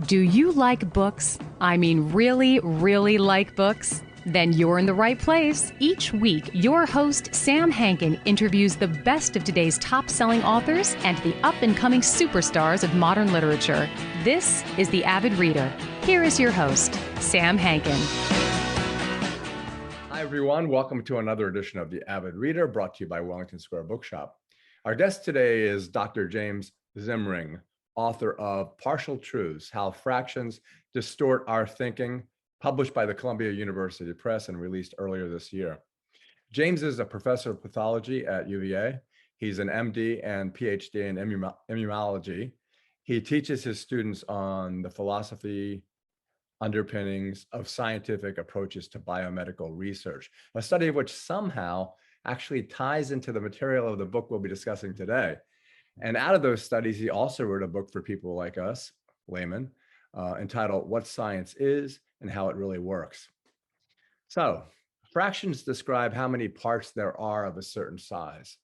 Do you like books? I mean, really, really like books? Then you're in the right place. Each week, your host, Sam Hankin, interviews the best of today's top-selling authors and the up-and-coming superstars of modern literature. This is The Avid Reader. Here is your host, Sam Hankin. Hi, everyone. Welcome to another edition of The Avid Reader, brought to you by Wellington Square Bookshop. Our guest today is Dr. James Zimring, author of Partial Truths: How Fractions Distort Our Thinking, published by the Columbia University Press and released earlier this year. James is a professor of pathology at UVA. He's an MD and PhD in immunology. He teaches his students on the philosophy underpinnings of scientific approaches to biomedical research, a study of which somehow actually ties into the material of the book we'll be discussing today. And out of those studies, he also wrote a book for people like us, laymen, entitled What Science Is and How It Really Works. So, fractions describe how many parts there are of a certain size.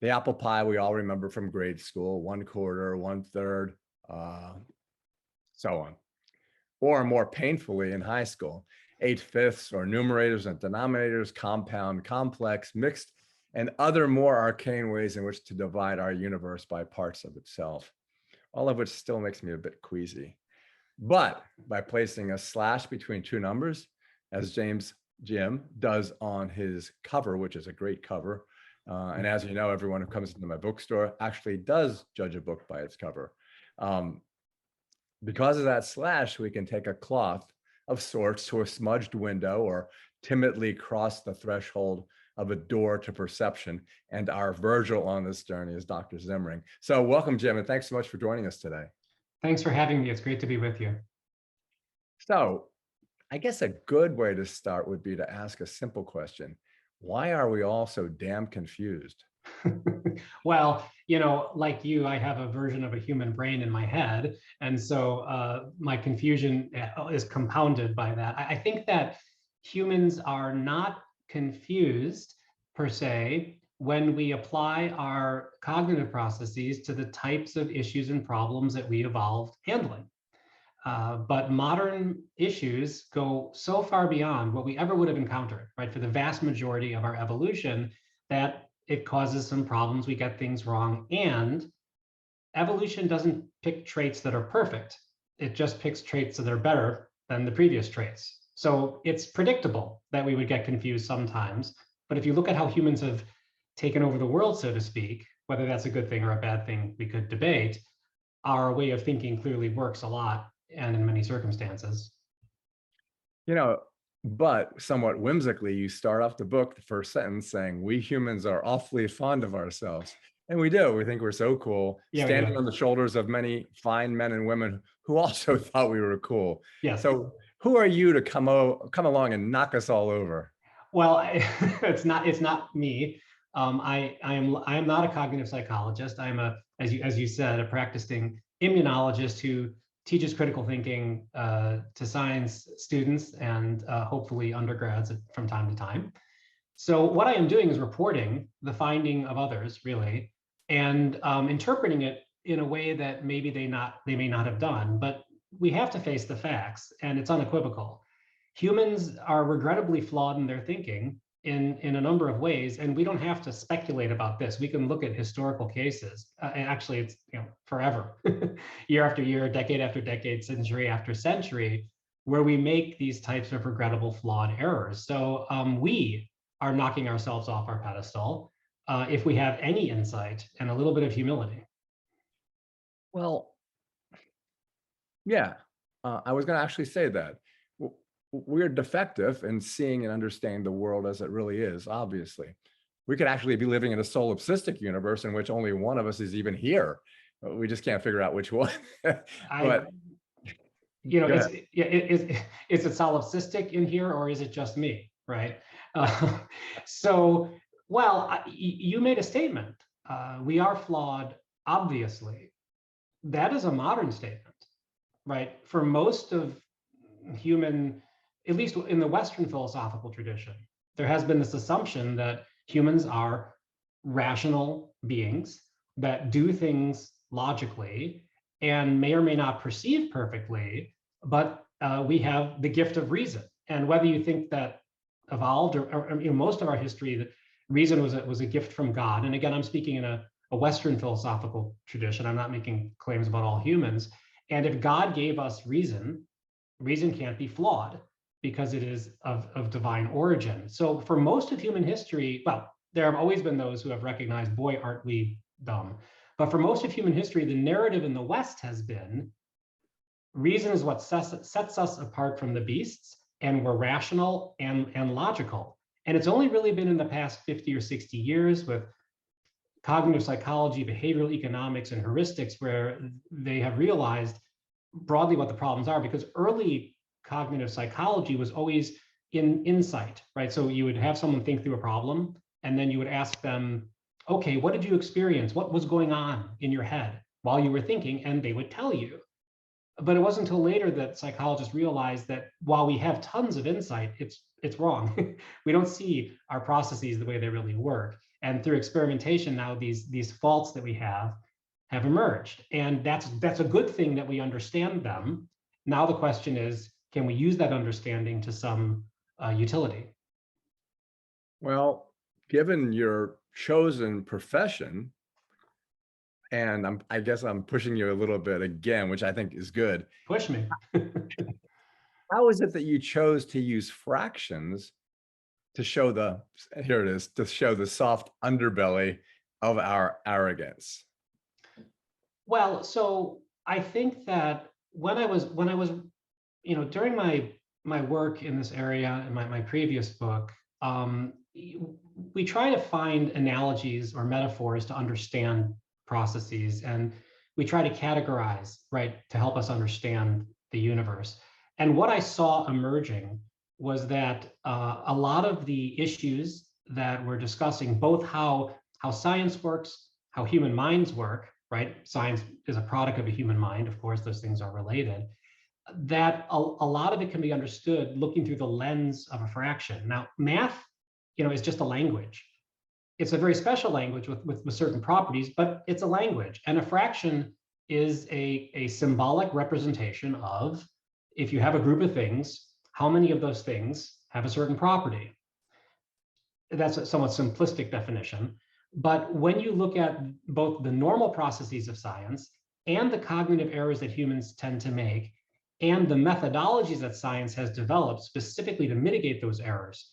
The apple pie we all remember from grade school, 1/4, 1/3, so on. Or more painfully in high school, 8/5 or numerators and denominators, compound, complex, mixed, and other more arcane ways in which to divide our universe by parts of itself, all of which still makes me a bit queasy. But by placing a slash between two numbers, as Jim does on his cover, which is a great cover, and as you know, everyone who comes into my bookstore actually does judge a book by its cover. Because of that slash, we can take a cloth of sorts to a smudged window or timidly cross the threshold of a door to perception. And our Virgil on this journey is Dr. Zimring. So welcome, Jim, and thanks so much for joining us today. Thanks for having me. It's great to be with you. So I guess a good way to start would be to ask a simple question. Why are we all so damn confused? Well, like you, I have a version of a human brain in my head. And so my confusion is compounded by that. I think that humans are not confused per se when we apply our cognitive processes to the types of issues and problems that we evolved handling. But modern issues go so far beyond what we ever would have encountered, right? For the vast majority of our evolution, that it causes some problems, we get things wrong, and evolution doesn't pick traits that are perfect. It just picks traits that are better than the previous traits. So it's predictable that we would get confused sometimes, but if you look at how humans have taken over the world, so to speak, whether that's a good thing or a bad thing, we could debate, our way of thinking clearly works a lot and in many circumstances. But somewhat whimsically, you start off the book, the first sentence, saying, we humans are awfully fond of ourselves. And we do. We think we're so cool, standing on the shoulders of many fine men and women who also thought we were cool. Yes. So who are you to come along and knock us all over? Well, it's not me. I am not a cognitive psychologist. I'm as you said, a practicing immunologist who teaches critical thinking to science students and hopefully undergrads from time to time. So what I am doing is reporting the finding of others, really, and interpreting it in a way that maybe they may not have done. But we have to face the facts, and it's unequivocal. Humans are regrettably flawed in their thinking in a number of ways, and we don't have to speculate about this. We can look at historical cases, and actually it's forever, year after year, decade after decade, century after century, where we make these types of regrettable, flawed errors. So we are knocking ourselves off our pedestal if we have any insight and a little bit of humility. Well, yeah, I was going to actually say that. We're defective in seeing and understanding the world as it really is, obviously. We could actually be living in a solipsistic universe in which only one of us is even here. We just can't figure out which one. But is it solipsistic in here, or is it just me, right? You made a statement. We are flawed, obviously. That is a modern statement, right? For most of human, at least in the Western philosophical tradition, there has been this assumption that humans are rational beings that do things logically and may or may not perceive perfectly, but we have the gift of reason. And whether you think that evolved or most of our history, that reason was a gift from God. And again, I'm speaking in a Western philosophical tradition. I'm not making claims about all humans. And if God gave us reason, reason can't be flawed because it is of divine origin. So for most of human history, well, there have always been those who have recognized, boy, aren't we dumb. But for most of human history, the narrative in the West has been reason is what sets us apart from the beasts, and we're rational and logical. And it's only really been in the past 50 or 60 years with cognitive psychology, behavioral economics, and heuristics where they have realized broadly what the problems are, because early cognitive psychology was always in insight, right? So you would have someone think through a problem, and then you would ask them, okay, what did you experience? What was going on in your head while you were thinking? And they would tell you. But it wasn't until later that psychologists realized that while we have tons of insight, it's wrong. We don't see our processes the way they really work. And through experimentation, now these faults that we have emerged. And that's a good thing that we understand them. Now the question is, can we use that understanding to some utility? Well, given your chosen profession, and I guess I'm pushing you a little bit again, which I think is good. Push me. How is it that you chose to use fractions to show to show the soft underbelly of our arrogance? Well, so I think that when I was, during my work in this area in my previous book, we try to find analogies or metaphors to understand processes, and we try to categorize, right, to help us understand the universe. And what I saw emerging was that a lot of the issues that we're discussing, both how science works, how human minds work, right? Science is a product of a human mind. Of course, those things are related. That a lot of it can be understood looking through the lens of a fraction. Now, math, is just a language. It's a very special language with certain properties, but it's a language. And a fraction is a symbolic representation of, if you have a group of things, how many of those things have a certain property. That's a somewhat simplistic definition. But when you look at both the normal processes of science and the cognitive errors that humans tend to make, and the methodologies that science has developed specifically to mitigate those errors,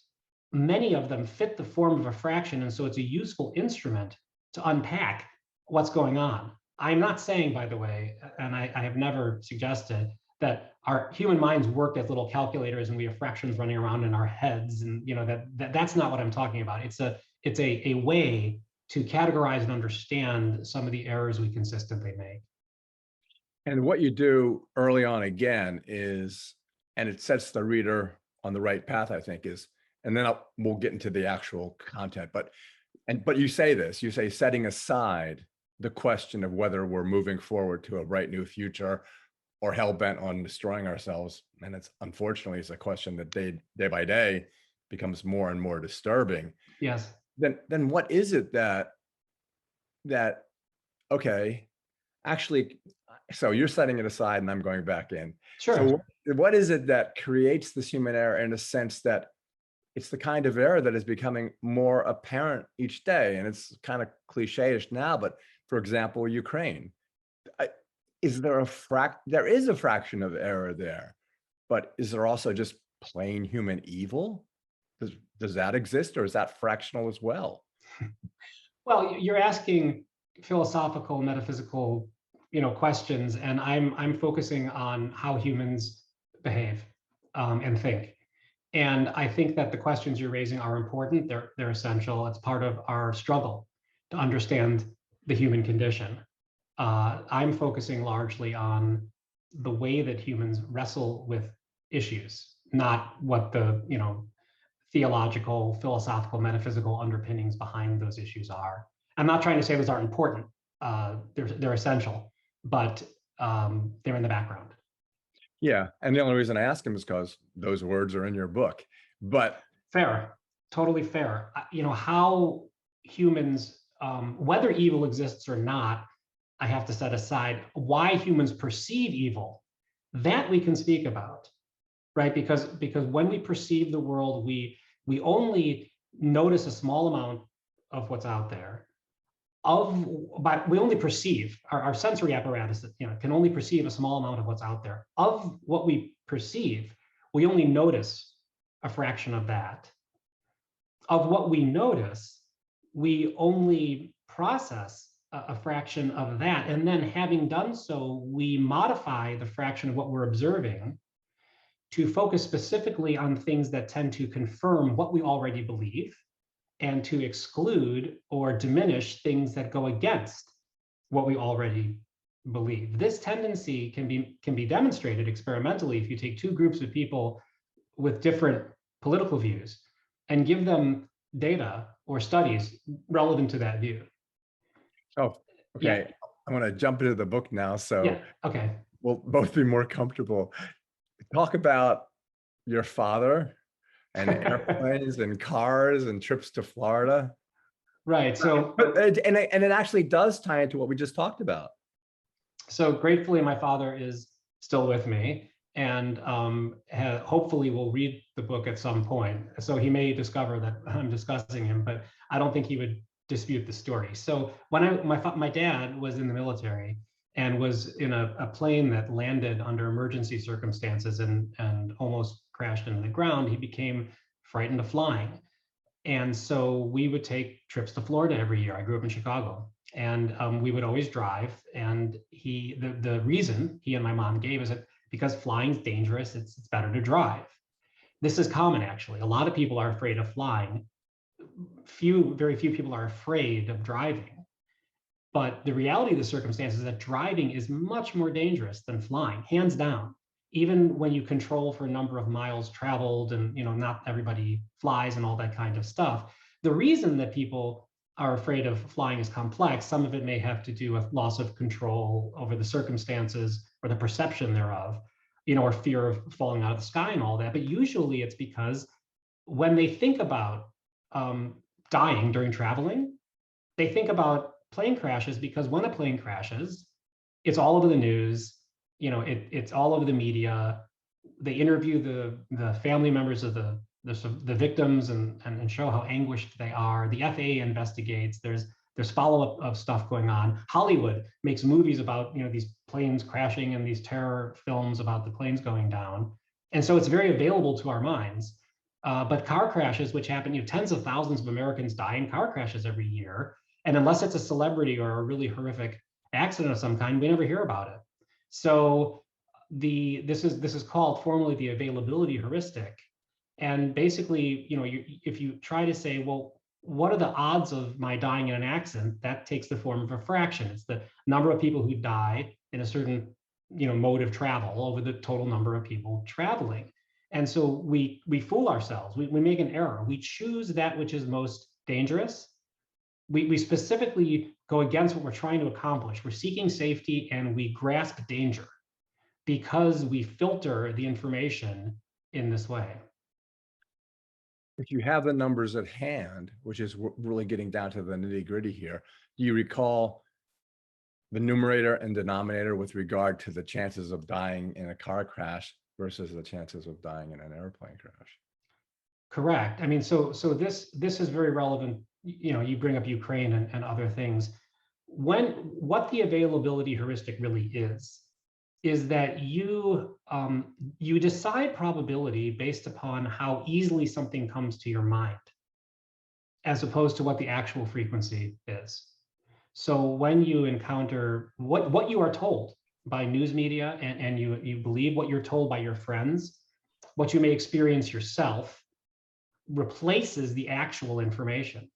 many of them fit the form of a fraction. And so it's a useful instrument to unpack what's going on. I'm not saying, by the way, and I have never suggested that our human minds work as little calculators and we have fractions running around in our heads, and that's not what I'm talking about. It's a way to categorize and understand some of the errors we consistently make. And what you do early on again is, and it sets the reader on the right path, I think, is, and then we'll get into the actual content, but you say setting aside the question of whether we're moving forward to a bright new future or hell-bent on destroying ourselves. And unfortunately, it's a question that day by day becomes more and more disturbing. Yes. Then what is it that okay, actually, so you're setting it aside and I'm going back in. Sure. So what is it that creates this human error, in a sense that it's the kind of error that is becoming more apparent each day? And it's kind of cliche-ish now, but for example, Ukraine, there is a fraction of error there, but is there also just plain human evil? Does that exist, or is that fractional as well? Well, you're asking philosophical, metaphysical, questions, and I'm focusing on how humans behave and think. And I think that the questions you're raising are important. They're essential. It's part of our struggle to understand the human condition. I'm focusing largely on the way that humans wrestle with issues, not what the theological, philosophical, metaphysical underpinnings behind those issues are. I'm not trying to say those aren't important. They're essential, but they're in the background. Yeah, and the only reason I ask him is because those words are in your book. But fair, totally fair. How humans, whether evil exists or not, I have to set aside why humans perceive evil. That we can speak about, right? Because when we perceive the world, we only notice a small amount of what's out there. But we only perceive, our sensory apparatus, can only perceive a small amount of what's out there. Of what we perceive, we only notice a fraction of that. Of what we notice, we only process a fraction of that. And then having done so, we modify the fraction of what we're observing to focus specifically on things that tend to confirm what we already believe, and to exclude or diminish things that go against what we already believe. This tendency can be demonstrated experimentally if you take two groups of people with different political views and give them data or studies relevant to that view. Oh, okay. Yeah. I want to jump into the book now, so okay, we'll both be more comfortable. Talk about your father and airplanes and cars and trips to Florida. Right. So, and it actually does tie into what we just talked about. So gratefully, my father is still with me, and hopefully will read the book at some point. So he may discover that I'm discussing him, but I don't think he would dispute the story. So when my dad was in the military and was in a plane that landed under emergency circumstances and almost crashed into the ground, he became frightened of flying. And so we would take trips to Florida every year. I grew up in Chicago, and we would always drive. And the reason he and my mom gave is that because flying is dangerous, it's better to drive. This is common, actually. A lot of people are afraid of flying. Very few people are afraid of driving. But the reality of the circumstance is that driving is much more dangerous than flying, hands down. Even when you control for a number of miles traveled, and not everybody flies and all that kind of stuff. The reason that people are afraid of flying is complex. Some of it may have to do with loss of control over the circumstances or the perception thereof, or fear of falling out of the sky and all that. But usually it's because when they think about dying during traveling, they think about plane crashes, because when a plane crashes, it's all over the news. It's all over the media. They interview the family members of the victims and show how anguished they are. The FAA investigates. There's follow-up of stuff going on. Hollywood makes movies about these planes crashing and these terror films about the planes going down. And so it's very available to our minds. But car crashes, which happen, tens of thousands of Americans die in car crashes every year. And unless it's a celebrity or a really horrific accident of some kind, we never hear about it. So this is called formally the availability heuristic. And basically, if you try to say, well, what are the odds of my dying in an accident? That takes the form of a fraction. It's the number of people who die in a certain mode of travel over the total number of people traveling. And so we fool ourselves. We make an error. We choose that which is most dangerous. We specifically go against what we're trying to accomplish. We're seeking safety, and we grasp danger because we filter the information in this way. If you have the numbers at hand, which is really getting down to the nitty-gritty here, do you recall the numerator and denominator with regard to the chances of dying in a car crash versus the chances of dying in an airplane crash? Correct. I mean, so this is very relevant. You bring up Ukraine and other things. What the availability heuristic really is that you decide probability based upon how easily something comes to your mind, as opposed to what the actual frequency is. So when you encounter what you are told by news media, and you believe what you're told by your friends, what you may experience yourself replaces the actual information.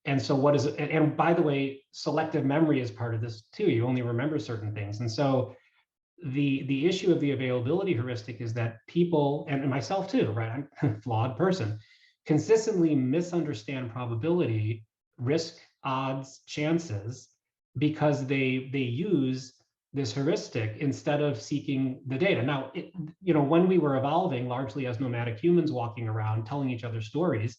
And so what is it? And by the way, selective memory is part of this too. You only remember certain things. And so the issue of the availability heuristic is that people, and myself too, right? I'm a flawed person, consistently misunderstand probability, risk, odds, chances, because they use this heuristic instead of seeking the data. Now, when we were evolving largely as nomadic humans walking around telling each other stories,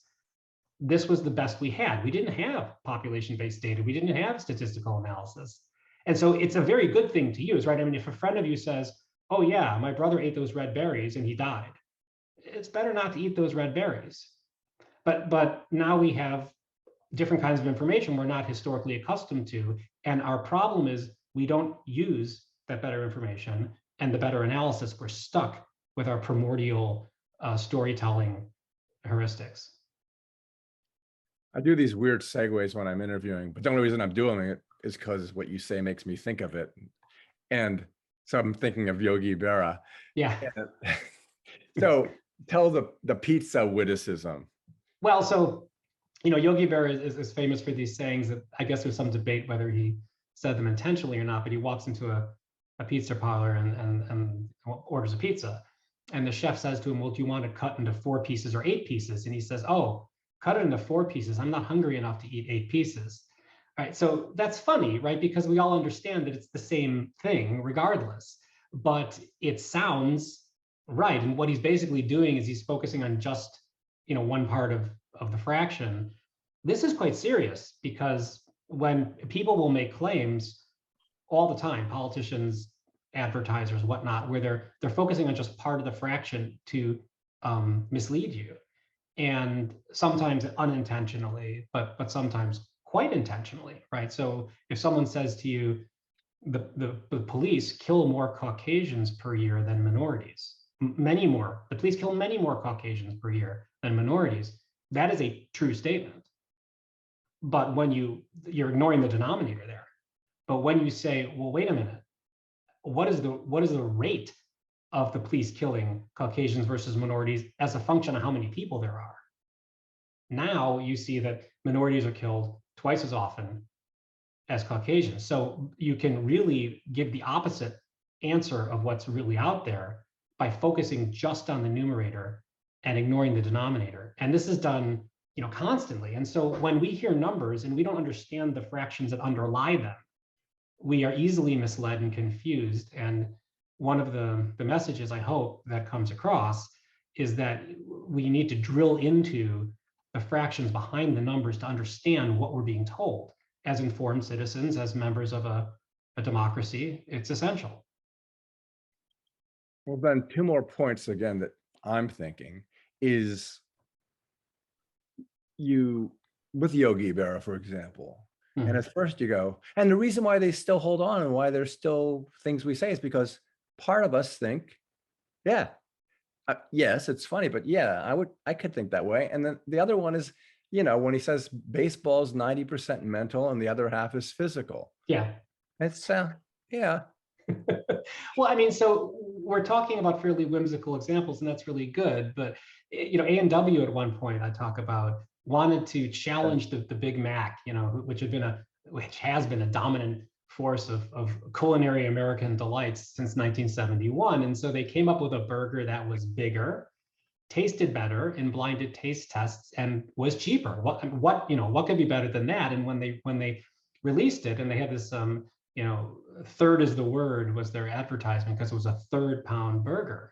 this was the best we had. We didn't have population-based data. We didn't have statistical analysis. And so it's a very good thing to use, right? I mean, if a friend of you says, oh yeah, my brother ate those red berries and he died, it's better not to eat those red berries. But now we have different kinds of information we're not historically accustomed to. And our problem is we don't use that better information and the better analysis. We're stuck with our primordial storytelling heuristics. I do these weird segues when I'm interviewing, but the only reason I'm doing it is because what you say makes me think of it. And so I'm thinking of Yogi Berra. Yeah. So tell the pizza witticism. Well, so, Yogi Berra is famous for these sayings that I guess there's some debate whether he said them intentionally or not, but he walks into a pizza parlor and orders a pizza. And the chef says to him, well, do you want it cut into 4 pieces or 8 pieces? And he says, oh, cut it into 4 pieces. I'm not hungry enough to eat 8 pieces. All right, so that's funny, right? Because we all understand that it's the same thing regardless, but it sounds right. And what he's basically doing is he's focusing on just, one part of the fraction. This is quite serious because when people will make claims all the time, politicians, advertisers, whatnot, where they're focusing on just part of the fraction to mislead you, and sometimes unintentionally, but sometimes quite intentionally, right? So if someone says to you, the police kill more Caucasians per year than minorities, many more, the police kill many more Caucasians per year than minorities, that is a true statement. But when you're ignoring the denominator there. But when you say, well, wait a minute, what is the rate of the police killing Caucasians versus minorities as a function of how many people there are? Now you see that minorities are killed twice as often as Caucasians. So you can really give the opposite answer of what's really out there by focusing just on the numerator and ignoring the denominator. And this is done, constantly. And so when we hear numbers and we don't understand the fractions that underlie them, we are easily misled and confused. And one of the messages I hope that comes across is that we need to drill into the fractions behind the numbers to understand what we're being told. As informed citizens, as members of a democracy, it's essential. Well, then 2 more points again that I'm thinking is with Yogi Berra, for example. And at first you go, and the reason why they still hold on and why there's still things we say is because part of us think, yeah, yes, it's funny, but yeah, I could think that way. And then the other one is, when he says baseball's 90% mental and the other half is physical. Yeah. It's, yeah. Well, I mean, so we're talking about fairly whimsical examples, and that's really good. But, A&W at one point, I talk about, wanted to challenge the Big Mac, which has been a dominant force of culinary American delights since 1971. And so they came up with a burger that was bigger, tasted better in blinded taste tests, and was cheaper. What could be better than that? And when they released it, and they had this, third is the word was their advertisement because it was a 3rd-pound burger.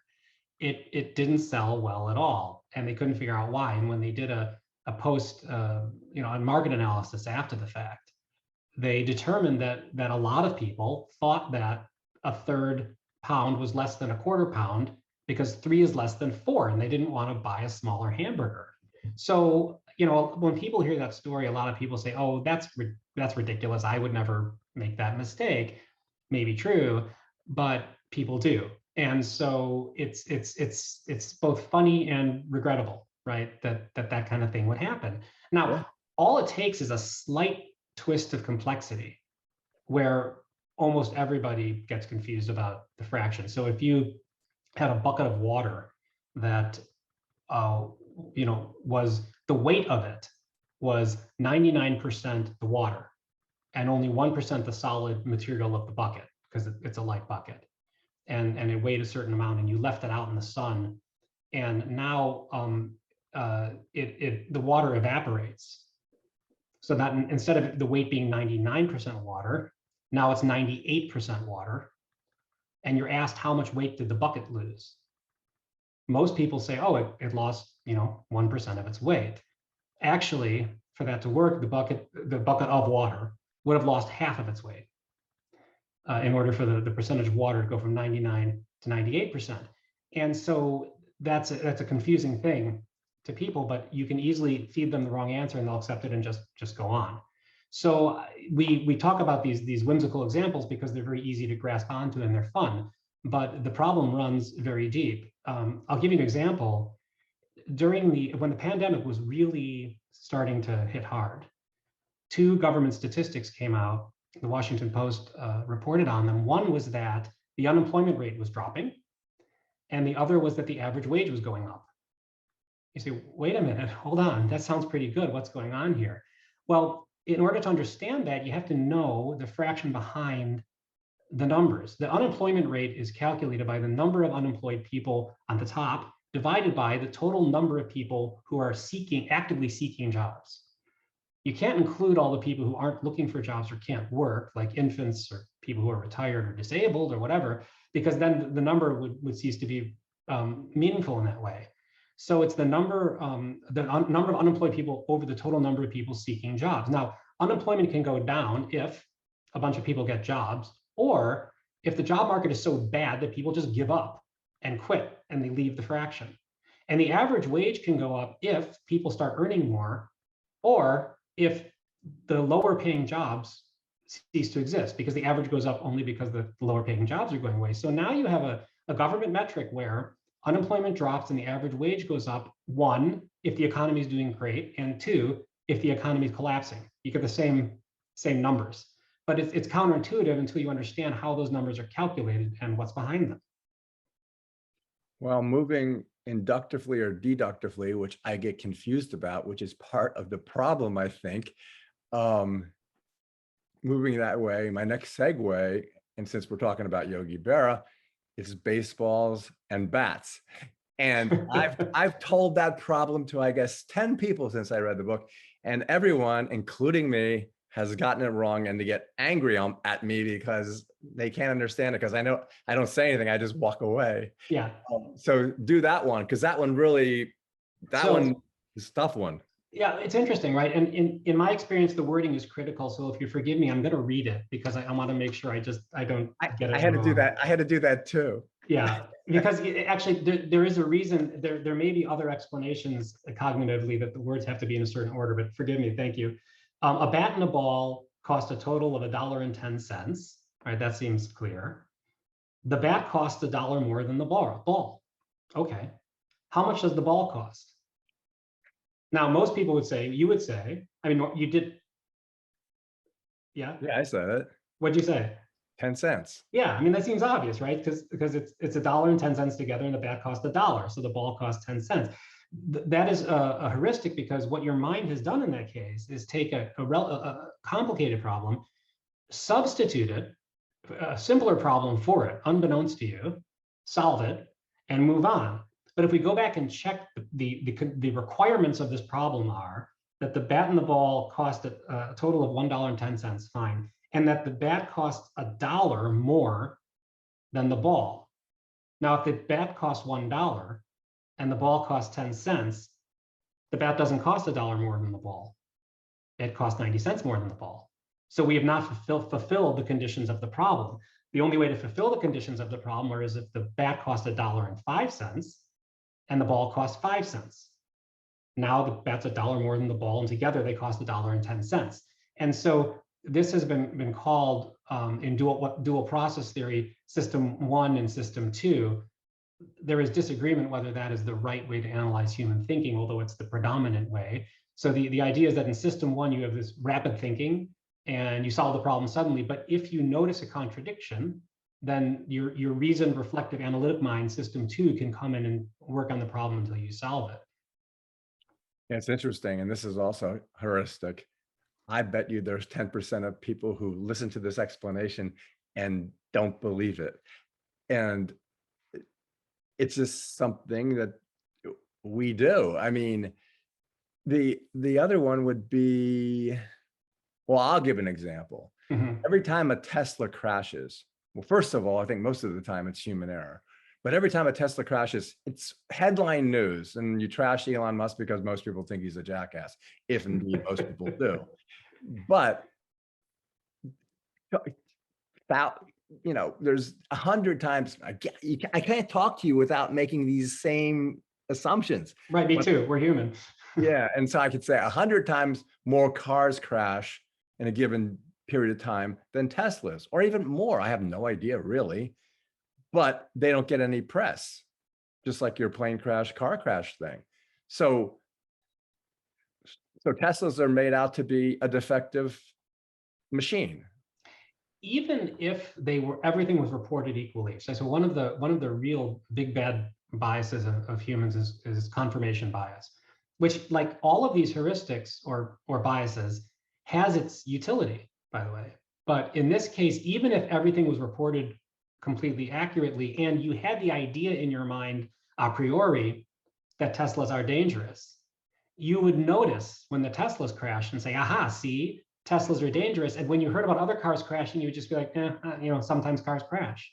It didn't sell well at all, and they couldn't figure out why. And when they did a post, on market analysis after the fact, they determined that a lot of people thought that a 1/3 pound was less than a 1/4 pound because 3 is less than 4, and they didn't want to buy a smaller hamburger. So, when people hear that story, a lot of people say, "Oh, that's ridiculous. I would never make that mistake." Maybe true, but people do, and so it's both funny and regrettable, right? That kind of thing would happen. Now, all it takes is a slight twist of complexity where almost everybody gets confused about the fraction. So if you had a bucket of water that was the weight of it was 99% the water and only 1% the solid material of the bucket, because it's a light bucket, and it weighed a certain amount, and you left it out in the sun, and now the water evaporates. So that instead of the weight being 99% water, now it's 98% water. And you're asked, how much weight did the bucket lose? Most people say, oh, it lost 1% of its weight. Actually, for that to work, the bucket of water would have lost half of its weight. in order for the percentage of water to go from 99 to 98%. And so that's a confusing thing to people, but you can easily feed them the wrong answer and they'll accept it and just go on. So we talk about these whimsical examples because they're very easy to grasp onto and they're fun, but the problem runs very deep. I'll give you an example. When the pandemic was really starting to hit hard, 2 government statistics came out. The Washington Post reported on them. One was that the unemployment rate was dropping, and the other was that the average wage was going up. You say, wait a minute, hold on, that sounds pretty good. What's going on here? Well, in order to understand that, you have to know the fraction behind the numbers. The unemployment rate is calculated by the number of unemployed people on the top divided by the total number of people who are actively seeking jobs. You can't include all the people who aren't looking for jobs or can't work, like infants or people who are retired or disabled or whatever, because then the number would cease to be meaningful in that way. So it's the number of unemployed people over the total number of people seeking jobs. Now, unemployment can go down if a bunch of people get jobs, or if the job market is so bad that people just give up and quit and they leave the fraction. And the average wage can go up if people start earning more, or if the lower paying jobs cease to exist, because the average goes up only because the lower paying jobs are going away. So now you have a government metric where unemployment drops and the average wage goes up, 1, if the economy is doing great, and 2, if the economy is collapsing. You get the same numbers. But it's counterintuitive until you understand how those numbers are calculated and what's behind them. Well, moving inductively or deductively, which I get confused about, which is part of the problem, I think. Moving that way, my next segue, and since we're talking about Yogi Berra, is baseballs and bats. And I've told that problem to, I guess, 10 people since I read the book, and everyone, including me, has gotten it wrong, and they get angry at me because they can't understand it, because I know I don't say anything, I just walk away. Yeah. So do that one, because that one really, one is a tough one. Yeah, it's interesting, right? And in my experience, the wording is critical. So if you forgive me, I'm going to read it because I want to make sure I don't get it. I had to do that. I had to do that too. Yeah, because actually there is a reason. There may be other explanations cognitively that the words have to be in a certain order, but forgive me. Thank you. A bat and a ball cost a total of $1.10. Right, that seems clear. The bat costs $1 more than the ball. Okay, how much does the ball cost? Now, most people would say, you would say, I mean, you did. Yeah. Yeah, I said it. What'd you say? 10 cents. Yeah, I mean, that seems obvious, right? Because it's $1.10 together, and the bat cost $1, so the ball costs 10 cents. That is a heuristic, because what your mind has done in that case is take a complicated problem, substitute it, a simpler problem for it, unbeknownst to you, solve it, and move on. But if we go back and check the requirements of this problem are that the bat and the ball cost a total of $1.10, fine, and that the bat costs $1 more than the ball. Now, if the bat costs $1 and the ball costs 10 cents, the bat doesn't cost $1 more than the ball. It costs 90 cents more than the ball. So we have not fulfilled the conditions of the problem. The only way to fulfill the conditions of the problem is if the bat costs $1.05 and the ball costs 5 cents. Now the bat's $1 more than the ball, and together they cost $1.10. And so this has been called in dual process theory, system 1 and system 2. There is disagreement whether that is the right way to analyze human thinking, although it's the predominant way. So the idea is that in system 1, you have this rapid thinking and you solve the problem suddenly. But if you notice a contradiction, then your reasoned, reflective, analytic mind, system 2, can come in and work on the problem until you solve it. Yeah, it's interesting. And this is also heuristic. I bet you there's 10% of people who listen to this explanation and don't believe it. And it's just something that we do. I mean, the other one would be, well, I'll give an example. Mm-hmm. Every time a Tesla crashes, well, first of all, I think most of the time it's human error. But every time a Tesla crashes, it's headline news, and you trash Elon Musk because most people think he's a jackass, if indeed most people do. But there's 100 times I can't talk to you without making these same assumptions. Right, me too. We're human. Yeah, and so I could say 100 times more cars crash in a given period of time than Teslas, or even more. I have no idea really, but they don't get any press, just like your plane crash, car crash thing. So Teslas are made out to be a defective machine. Even if everything was reported equally. So one of the real big bad biases of humans is confirmation bias, which, like all of these heuristics or biases, has its utility, by the way. But in this case, even if everything was reported completely accurately and you had the idea in your mind a priori that Teslas are dangerous, you would notice when the Teslas crash and say, aha, see, Teslas are dangerous. And when you heard about other cars crashing, you would just be like, sometimes cars crash.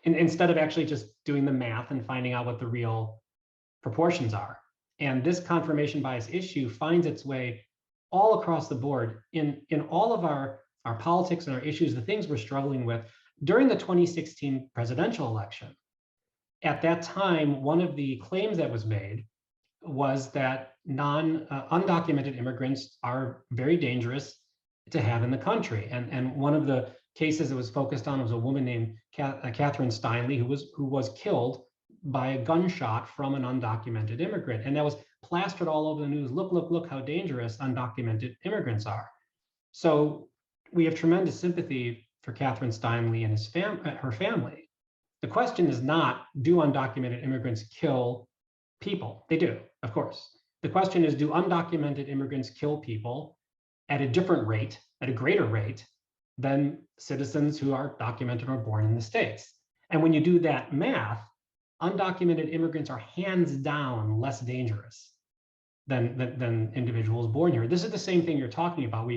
And instead of actually just doing the math and finding out what the real proportions are. And this confirmation bias issue finds its way all across the board in all of our politics and our issues, the things we're struggling with. During the 2016 presidential election, at that time, one of the claims that was made was that undocumented immigrants are very dangerous to have in the country. And one of the cases that was focused on was a woman named Catherine Steinle, who was killed by a gunshot from an undocumented immigrant. And that was plastered all over the news. Look how dangerous undocumented immigrants are. So we have tremendous sympathy for Catherine Steinle and her family. The question is not, do undocumented immigrants kill people? They do, of course. The question is, do undocumented immigrants kill people at a different rate, at a greater rate, than citizens who are documented or born in the States? And when you do that math, undocumented immigrants are hands down less dangerous than individuals born here. This is the same thing you're talking about.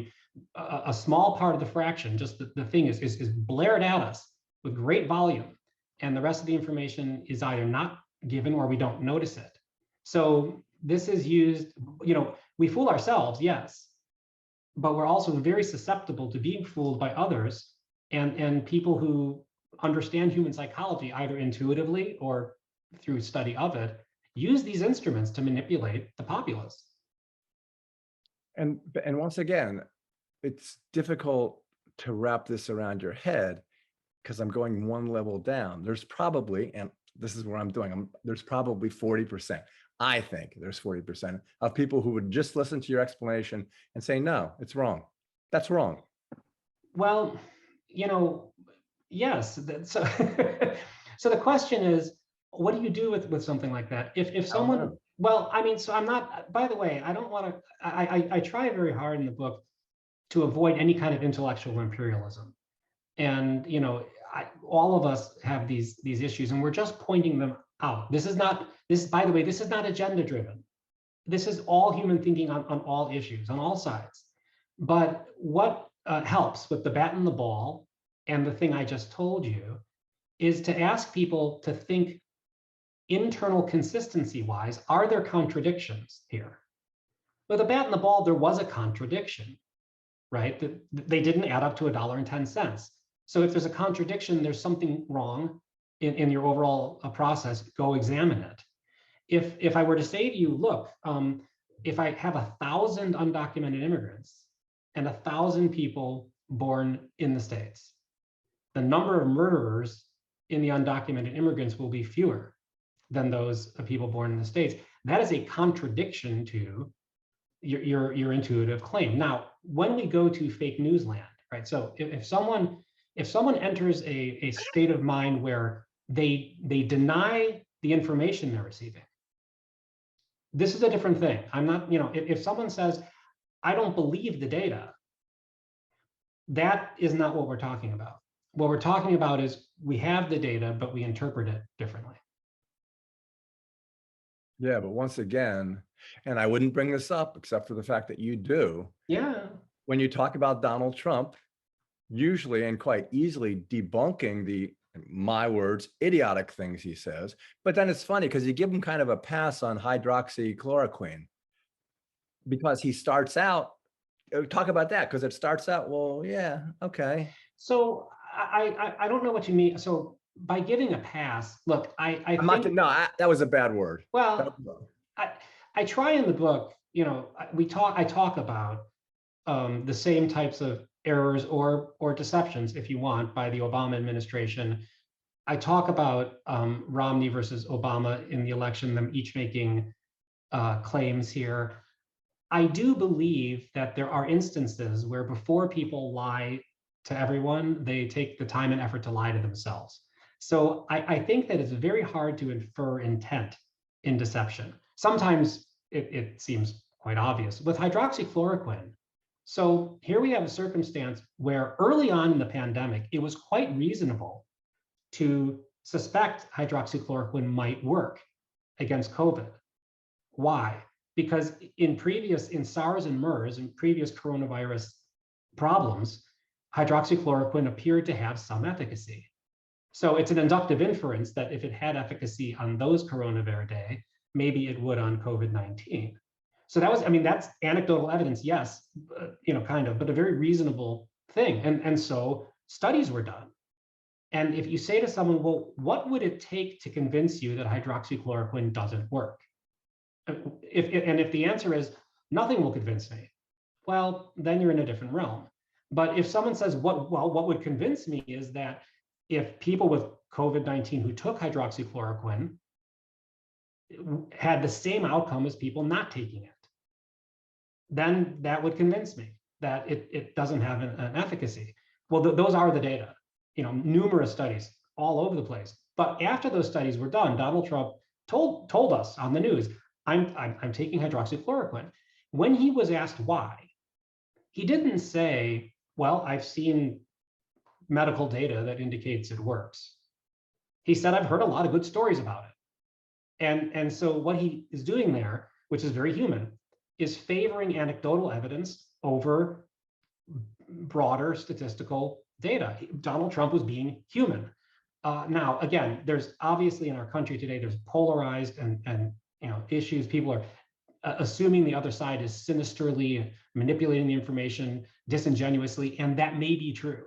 A small part of the fraction, just the thing is blared at us with great volume, and the rest of the information is either not given or we don't notice it. So this is used, we fool ourselves, yes, but we're also very susceptible to being fooled by others and people who understand human psychology, either intuitively or through study of it, use these instruments to manipulate the populace. And once again, it's difficult to wrap this around your head because I'm going one level down. There's probably, and this is what I'm doing, there's probably 40%. I think there's 40% of people who would just listen to your explanation and say, no, it's wrong. That's wrong. Well, yes. So, so the question is, what do you do with something like that? If someone, well, I mean, so I'm not, by the way, I don't want to, I try very hard in the book to avoid any kind of intellectual imperialism. And, all of us have these issues, and we're just pointing them out. By the way, this is not agenda driven. This is all human thinking on all issues, on all sides. But what helps with the bat and the ball and the thing I just told you is to ask people to think internal consistency wise, are there contradictions here? With the bat and the ball, there was a contradiction, right? They didn't add up to $1.10. So if there's a contradiction, there's something wrong in your overall process. Go examine it. If I were to say to you, look, if I have 1,000 undocumented immigrants and 1,000 people born in the States, the number of murderers in the undocumented immigrants will be fewer than those people born in the States. That is a contradiction to your intuitive claim. Now, when we go to fake news land, right? So if someone enters a state of mind where they deny the information they're receiving, this is a different thing. I'm not, if someone says, I don't believe the data, that is not what we're talking about. What we're talking about is we have the data, but we interpret it differently. Yeah, but once again, and I wouldn't bring this up except for the fact that you do. Yeah. When you talk about Donald Trump, usually and quite easily debunking the, my words, idiotic things he says. But then it's funny because you give him kind of a pass on hydroxychloroquine because he starts out, talk about that, because it starts out, well, yeah, okay. So I don't know what you mean. So by giving a pass, look, I'm not, that was a bad word. Well, I try in the book, I talk about the same types of errors or deceptions, if you want, by the Obama administration. I talk about Romney versus Obama in the election, them each making claims here. I do believe that there are instances where before people lie to everyone, they take the time and effort to lie to themselves. So I think that it's very hard to infer intent in deception. Sometimes it seems quite obvious. With hydroxychloroquine, so here we have a circumstance where early on in the pandemic, it was quite reasonable to suspect hydroxychloroquine might work against COVID. Why? Because in SARS and MERS and previous coronavirus problems, hydroxychloroquine appeared to have some efficacy. So it's an inductive inference that if it had efficacy on those coronavirus, maybe it would on COVID-19. So that was, that's anecdotal evidence, yes, kind of, but a very reasonable thing. And so studies were done. And if you say to someone, well, what would it take to convince you that hydroxychloroquine doesn't work? If the answer is nothing will convince me, well, then you're in a different realm. But if someone says, what would convince me is that if people with COVID-19 who took hydroxychloroquine had the same outcome as people not taking it, then that would convince me that it doesn't have an efficacy. Well, those are the data, numerous studies all over the place. But after those studies were done, Donald Trump told us on the news, I'm taking hydroxychloroquine. When he was asked why, he didn't say, well, I've seen medical data that indicates it works. He said, I've heard a lot of good stories about it. And so what he is doing there, which is very human, is favoring anecdotal evidence over broader statistical data. Donald Trump was being human. Now, again, there's obviously in our country today, there's polarized and issues. People are assuming the other side is sinisterly manipulating the information disingenuously, and that may be true.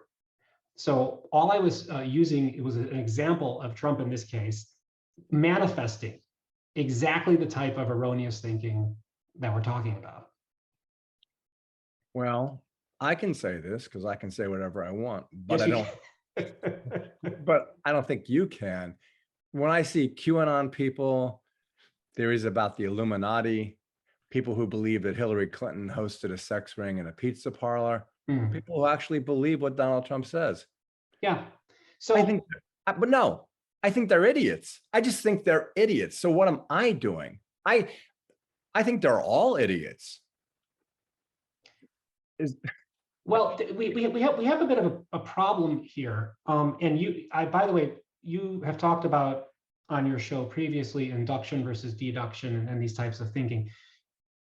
So all I was using, it was an example of Trump in this case, manifesting exactly the type of erroneous thinking that we're talking about. Well, I can say this because I can say whatever I want, but Yes, but I don't think you can. When I see QAnon people, theories about the Illuminati, people who believe that Hillary Clinton hosted a sex ring in a pizza parlor, people who actually believe what Donald Trump says. Yeah. So I think, but no, I think they're idiots. I just think they're idiots. So what am I doing? I think they're all idiots. Well, we have a bit of a problem here. And by the way, you have talked about on your show previously induction versus deduction and these types of thinking.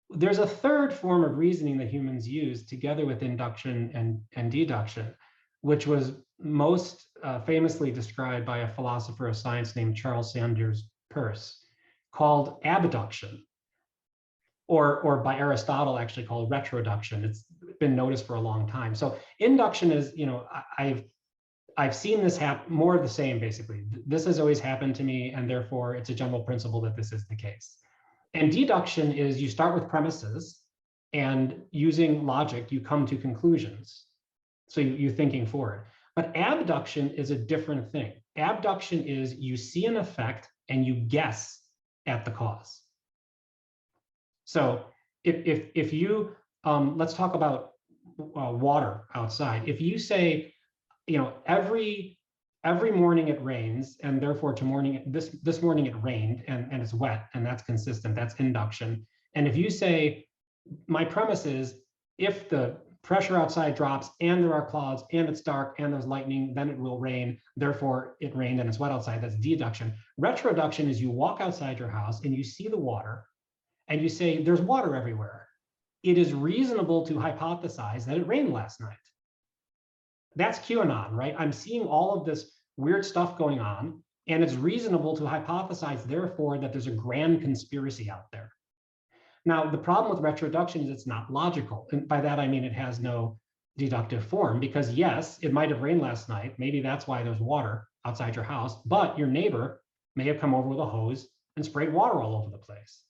There's a third form of reasoning that humans use together with induction and deduction, which was most famously described by a philosopher of science named Charles Sanders Peirce, called abduction, or by Aristotle actually called retroduction. It's been noticed for a long time. So induction is, I've seen this happen, more of the same, basically. This has always happened to me, and therefore it's a general principle that this is the case. And deduction is you start with premises, and using logic, you come to conclusions. So you're thinking forward. But abduction is a different thing. Abduction is you see an effect and you guess at the cause. So if you, let's talk about water outside. If you say, every morning it rains, and therefore this morning it rained and it's wet, and that's consistent, that's induction. And if you say, my premise is, if the pressure outside drops and there are clouds and it's dark and there's lightning, then it will rain, therefore it rained and it's wet outside, that's deduction. Retroduction is you walk outside your house and you see the water and you say, there's water everywhere. It is reasonable to hypothesize that it rained last night. That's QAnon, right? I'm seeing all of this weird stuff going on, and it's reasonable to hypothesize, therefore, that there's a grand conspiracy out there. Now, the problem with retroduction is it's not logical. And by that, I mean it has no deductive form, because yes, it might have rained last night. Maybe that's why there's water outside your house, but your neighbor may have come over with a hose and sprayed water all over the place.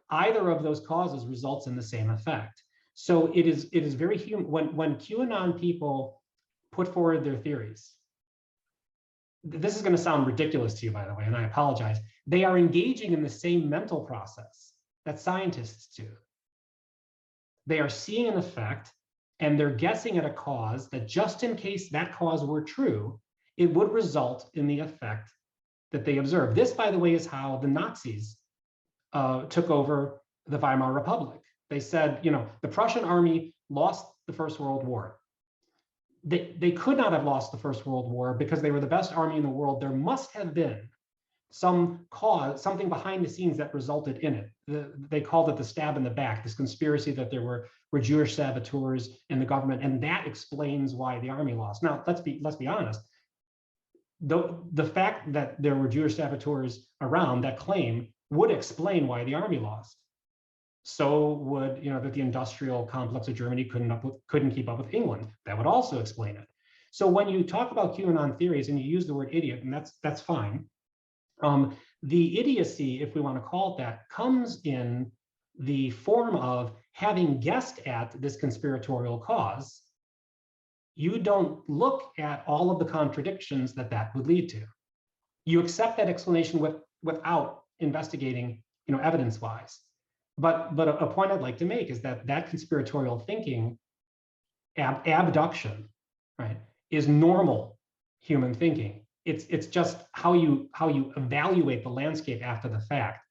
Either of those causes results in the same effect. So it is very human. When QAnon people put forward their theories, this is going to sound ridiculous to you, by the way, and I apologize. They are engaging in the same mental process that scientists do. They are seeing an effect, and they're guessing at a cause that, just in case that cause were true, it would result in the effect that they observe. This, by the way, is how the Nazis took over the Weimar Republic. They said, the Prussian army lost the First World War. They could not have lost the First World War because they were the best army in the world. There must have been some cause, something behind the scenes that resulted in it. They called it the stab in the back, this conspiracy that there were Jewish saboteurs in the government, and that explains why the army lost. Now, let's be honest. The fact that there were Jewish saboteurs around, that claim would explain why the army lost. So would, that the industrial complex of Germany couldn't keep up with England. That would also explain it. So when you talk about QAnon theories and you use the word idiot, and that's fine. The idiocy, if we want to call it that, comes in the form of having guessed at this conspiratorial cause. You don't look at all of the contradictions that would lead to. You accept that explanation without investigating, evidence-wise. But a point I'd like to make is that conspiratorial thinking, abduction, right, is normal human thinking. It's just how you evaluate the landscape after the fact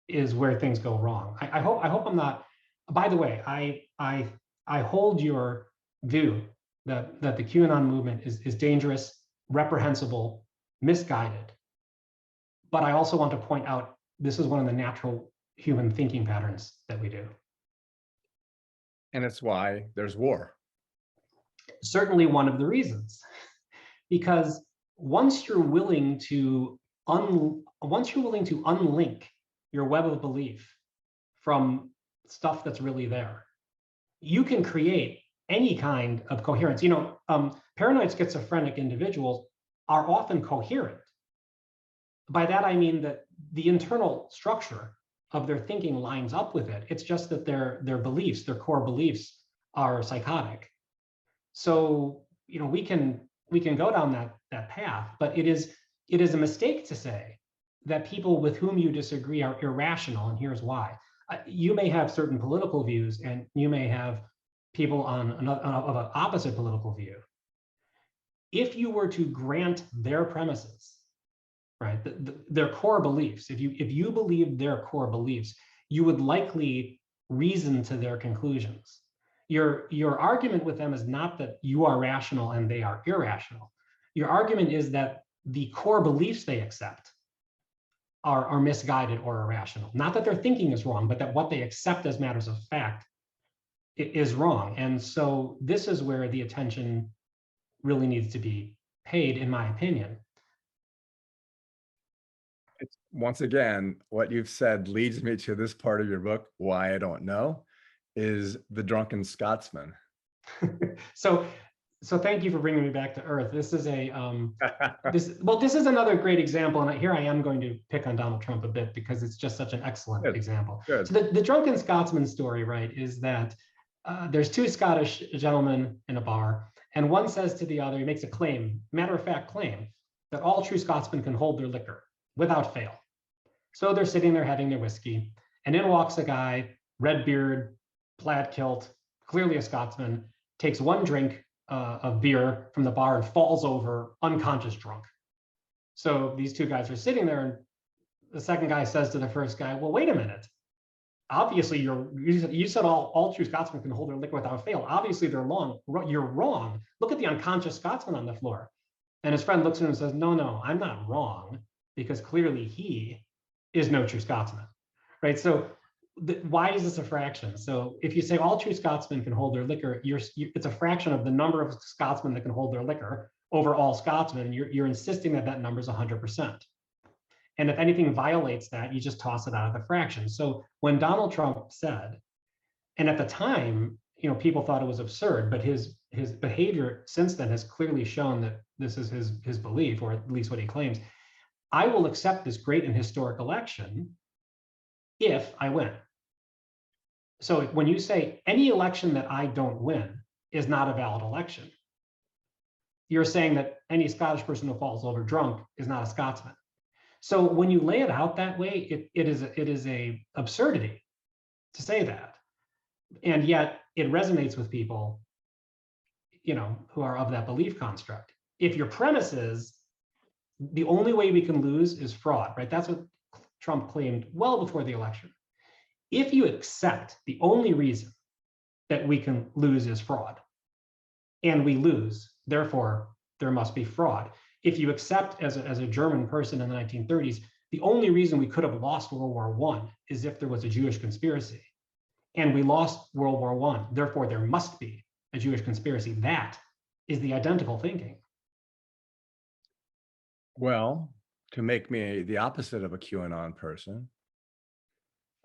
is where things go wrong. I hope I'm not. By the way, I hold your view that the QAnon movement is dangerous, reprehensible, misguided. But I also want to point out this is one of the natural human thinking patterns that we do. And it's why there's war. Certainly one of the reasons, because once you're willing to unlink your web of belief from stuff that's really there, you can create any kind of coherence. Paranoid schizophrenic individuals are often coherent. By that, I mean that the internal structure of their thinking lines up with it. It's just that their beliefs, their core beliefs, are psychotic. So, we can go down that path, but it is a mistake to say that people with whom you disagree are irrational, and here's why. You may have certain political views, and you may have people of an opposite political view. If you were to grant their premises, right, their core beliefs, if you believed their core beliefs, you would likely reason to their conclusions. Your argument with them is not that you are rational and they are irrational. Your argument is that the core beliefs they accept are misguided or irrational. Not that their thinking is wrong, but that what they accept as matters of fact is wrong. And so this is where the attention really needs to be paid, in my opinion. Once again, what you've said leads me to this part of your book, Why I Don't Know, is the Drunken Scotsman. So thank you for bringing me back to earth. This is this is another great example, and here I am going to pick on Donald Trump a bit because it's just such an excellent example. Good. So the Drunken Scotsman story, right, is that there's two Scottish gentlemen in a bar, and one says to the other, he makes a claim, matter-of-fact claim, that all true Scotsmen can hold their liquor without fail. So they're sitting there having their whiskey, and in walks a guy, red beard, plaid kilt, clearly a Scotsman, takes one drink of beer from the bar and falls over unconscious drunk. So these two guys are sitting there, and the second guy says to the first guy, well, wait a minute. Obviously, you said all true Scotsmen can hold their liquor without fail. Obviously, they're wrong. You're wrong. Look at the unconscious Scotsman on the floor. And his friend looks at him and says, no, I'm not wrong, because clearly he is no true Scotsman, right? So why is this a fraction? So if you say all true Scotsmen can hold their liquor, it's a fraction of the number of Scotsmen that can hold their liquor over all Scotsmen. You're insisting that number is 100%. And if anything violates that, you just toss it out of the fraction. So when Donald Trump said, and at the time, people thought it was absurd, but his his behavior since then has clearly shown that this is his belief, or at least what he claims. I will accept this great and historic election if I win. So when you say any election that I don't win is not a valid election, you're saying that any Scottish person who falls over drunk is not a Scotsman. So when you lay it out that way, it is a absurdity to say that. And yet it resonates with people, who are of that belief construct. If your premise is the only way we can lose is fraud, right? That's what Trump claimed well before the election. If you accept the only reason that we can lose is fraud, and we lose, therefore there must be fraud. If you accept as a German person in the 1930s, the only reason we could have lost World War I is if there was a Jewish conspiracy, and we lost World War I, therefore there must be a Jewish conspiracy. That is the identical thinking. Well, to make me the opposite of a QAnon person,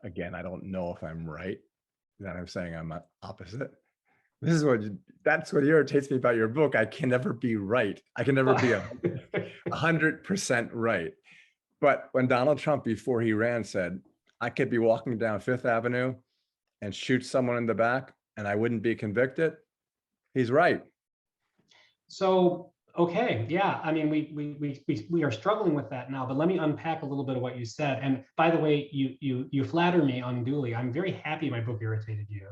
again, I don't know if I'm right, that I'm saying I'm opposite. That's what irritates me about your book. I can never be right. I can never be 100% right. But when Donald Trump, before he ran, said, I could be walking down Fifth Avenue and shoot someone in the back and I wouldn't be convicted, he's right. So, okay, yeah, I mean, we are struggling with that now, but let me unpack a little bit of what you said. And by the way, you flatter me unduly. I'm very happy my book irritated you.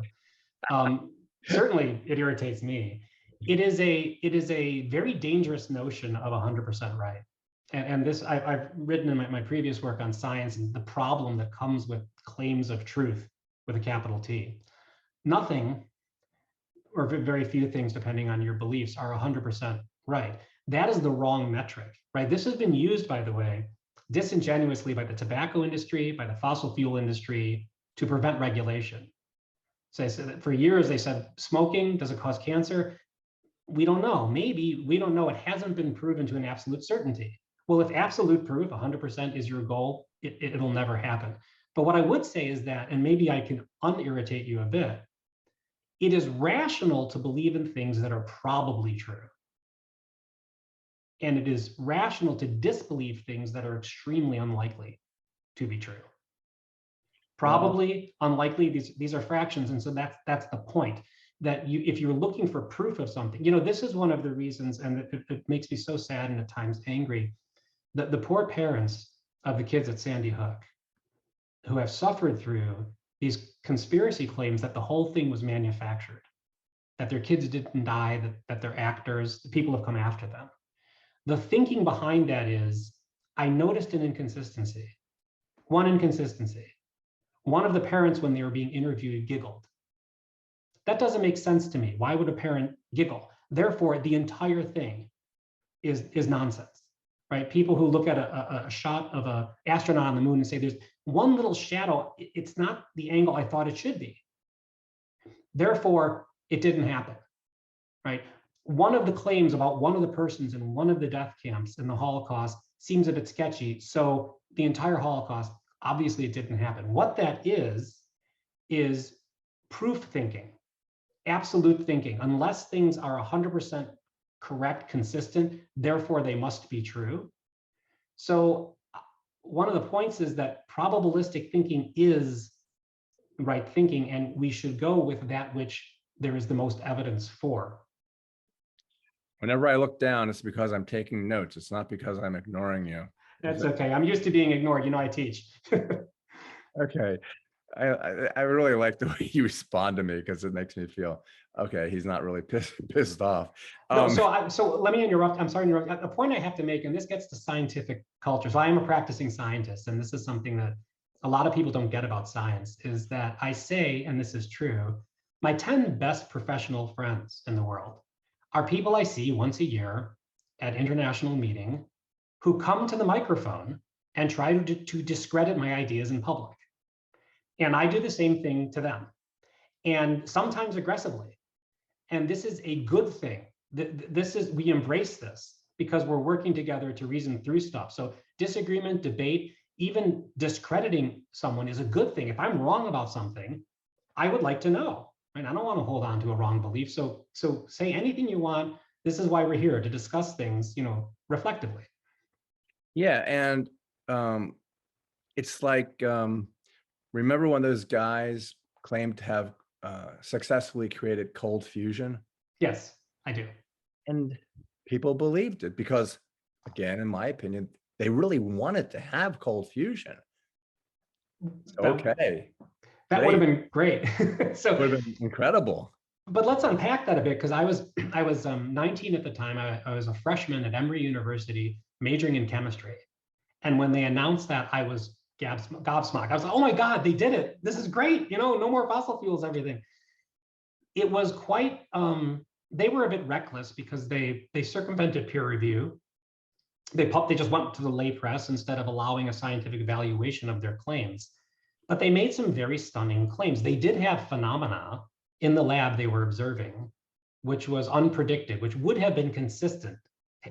Certainly, it irritates me. It is a very dangerous notion of 100% right. And this I've written in my previous work on science and the problem that comes with claims of truth with a capital T. Nothing, or very few things, depending on your beliefs, are 100% right. That is the wrong metric, right? This has been used, by the way, disingenuously by the tobacco industry, by the fossil fuel industry, to prevent regulation. So for years they said, smoking, does it cause cancer? We don't know. Maybe, we don't know. It hasn't been proven to an absolute certainty. Well, if absolute proof, 100% is your goal, it'll never happen. But what I would say is that, and maybe I can unirritate you a bit, it is rational to believe in things that are probably true. And it is rational to disbelieve things that are extremely unlikely to be true. Probably, unlikely, these are fractions. And so that's the point, that if you're looking for proof of something, this is one of the reasons, and it makes me so sad and at times angry, that the poor parents of the kids at Sandy Hook who have suffered through these conspiracy claims that the whole thing was manufactured, that their kids didn't die, that they're actors, the people have come after them. The thinking behind that is, I noticed an inconsistency. One inconsistency. One of the parents, when they were being interviewed, giggled. That doesn't make sense to me. Why would a parent giggle? Therefore, the entire thing is nonsense, right? People who look at a shot of an astronaut on the moon and say, there's one little shadow, it's not the angle I thought it should be. Therefore, it didn't happen, right? One of the claims about one of the persons in one of the death camps in the Holocaust seems a bit sketchy. So the entire Holocaust, obviously it didn't happen. What that is proof thinking, absolute thinking. Unless things are 100% correct, consistent, therefore they must be true. So one of the points is that probabilistic thinking is right thinking, and we should go with that which there is the most evidence for. Whenever I look down, it's because I'm taking notes. It's not because I'm ignoring you. That's okay. I'm used to being ignored. I teach. Okay. I really like the way you respond to me, because it makes me feel, okay, he's not really pissed off. No, so let me interrupt. I'm sorry to interrupt. A point I have to make, and this gets to scientific culture. So I am a practicing scientist, and this is something that a lot of people don't get about science, is that I say, and this is true, my 10 best professional friends in the world are people I see once a year at international meeting who come to the microphone and try to discredit my ideas in public. And I do the same thing to them, and sometimes aggressively. And this is a good thing. We embrace this because we're working together to reason through stuff. So disagreement, debate, even discrediting someone is a good thing. If I'm wrong about something, I would like to know. right? I don't want to hold on to a wrong belief. So say anything you want. This is why we're here, to discuss things, reflectively. Yeah, and it's like, remember when those guys claimed to have successfully created cold fusion? Yes, I do. And people believed it because, again, in my opinion, they really wanted to have cold fusion. So, okay, That would have great. been great. So, Would have been incredible. but let's unpack that a bit, because I was 19 at the time. I was a freshman at Emory University, majoring in chemistry. And when they announced that, I was gobsmacked. I was like, oh my God, they did it. This is great. No more fossil fuels, everything. It was quite, they were a bit reckless because they circumvented peer review. They just went to the lay press instead of allowing a scientific evaluation of their claims. But they made some very stunning claims. They did have phenomena in the lab they were observing, which was unpredicted, which would have been consistent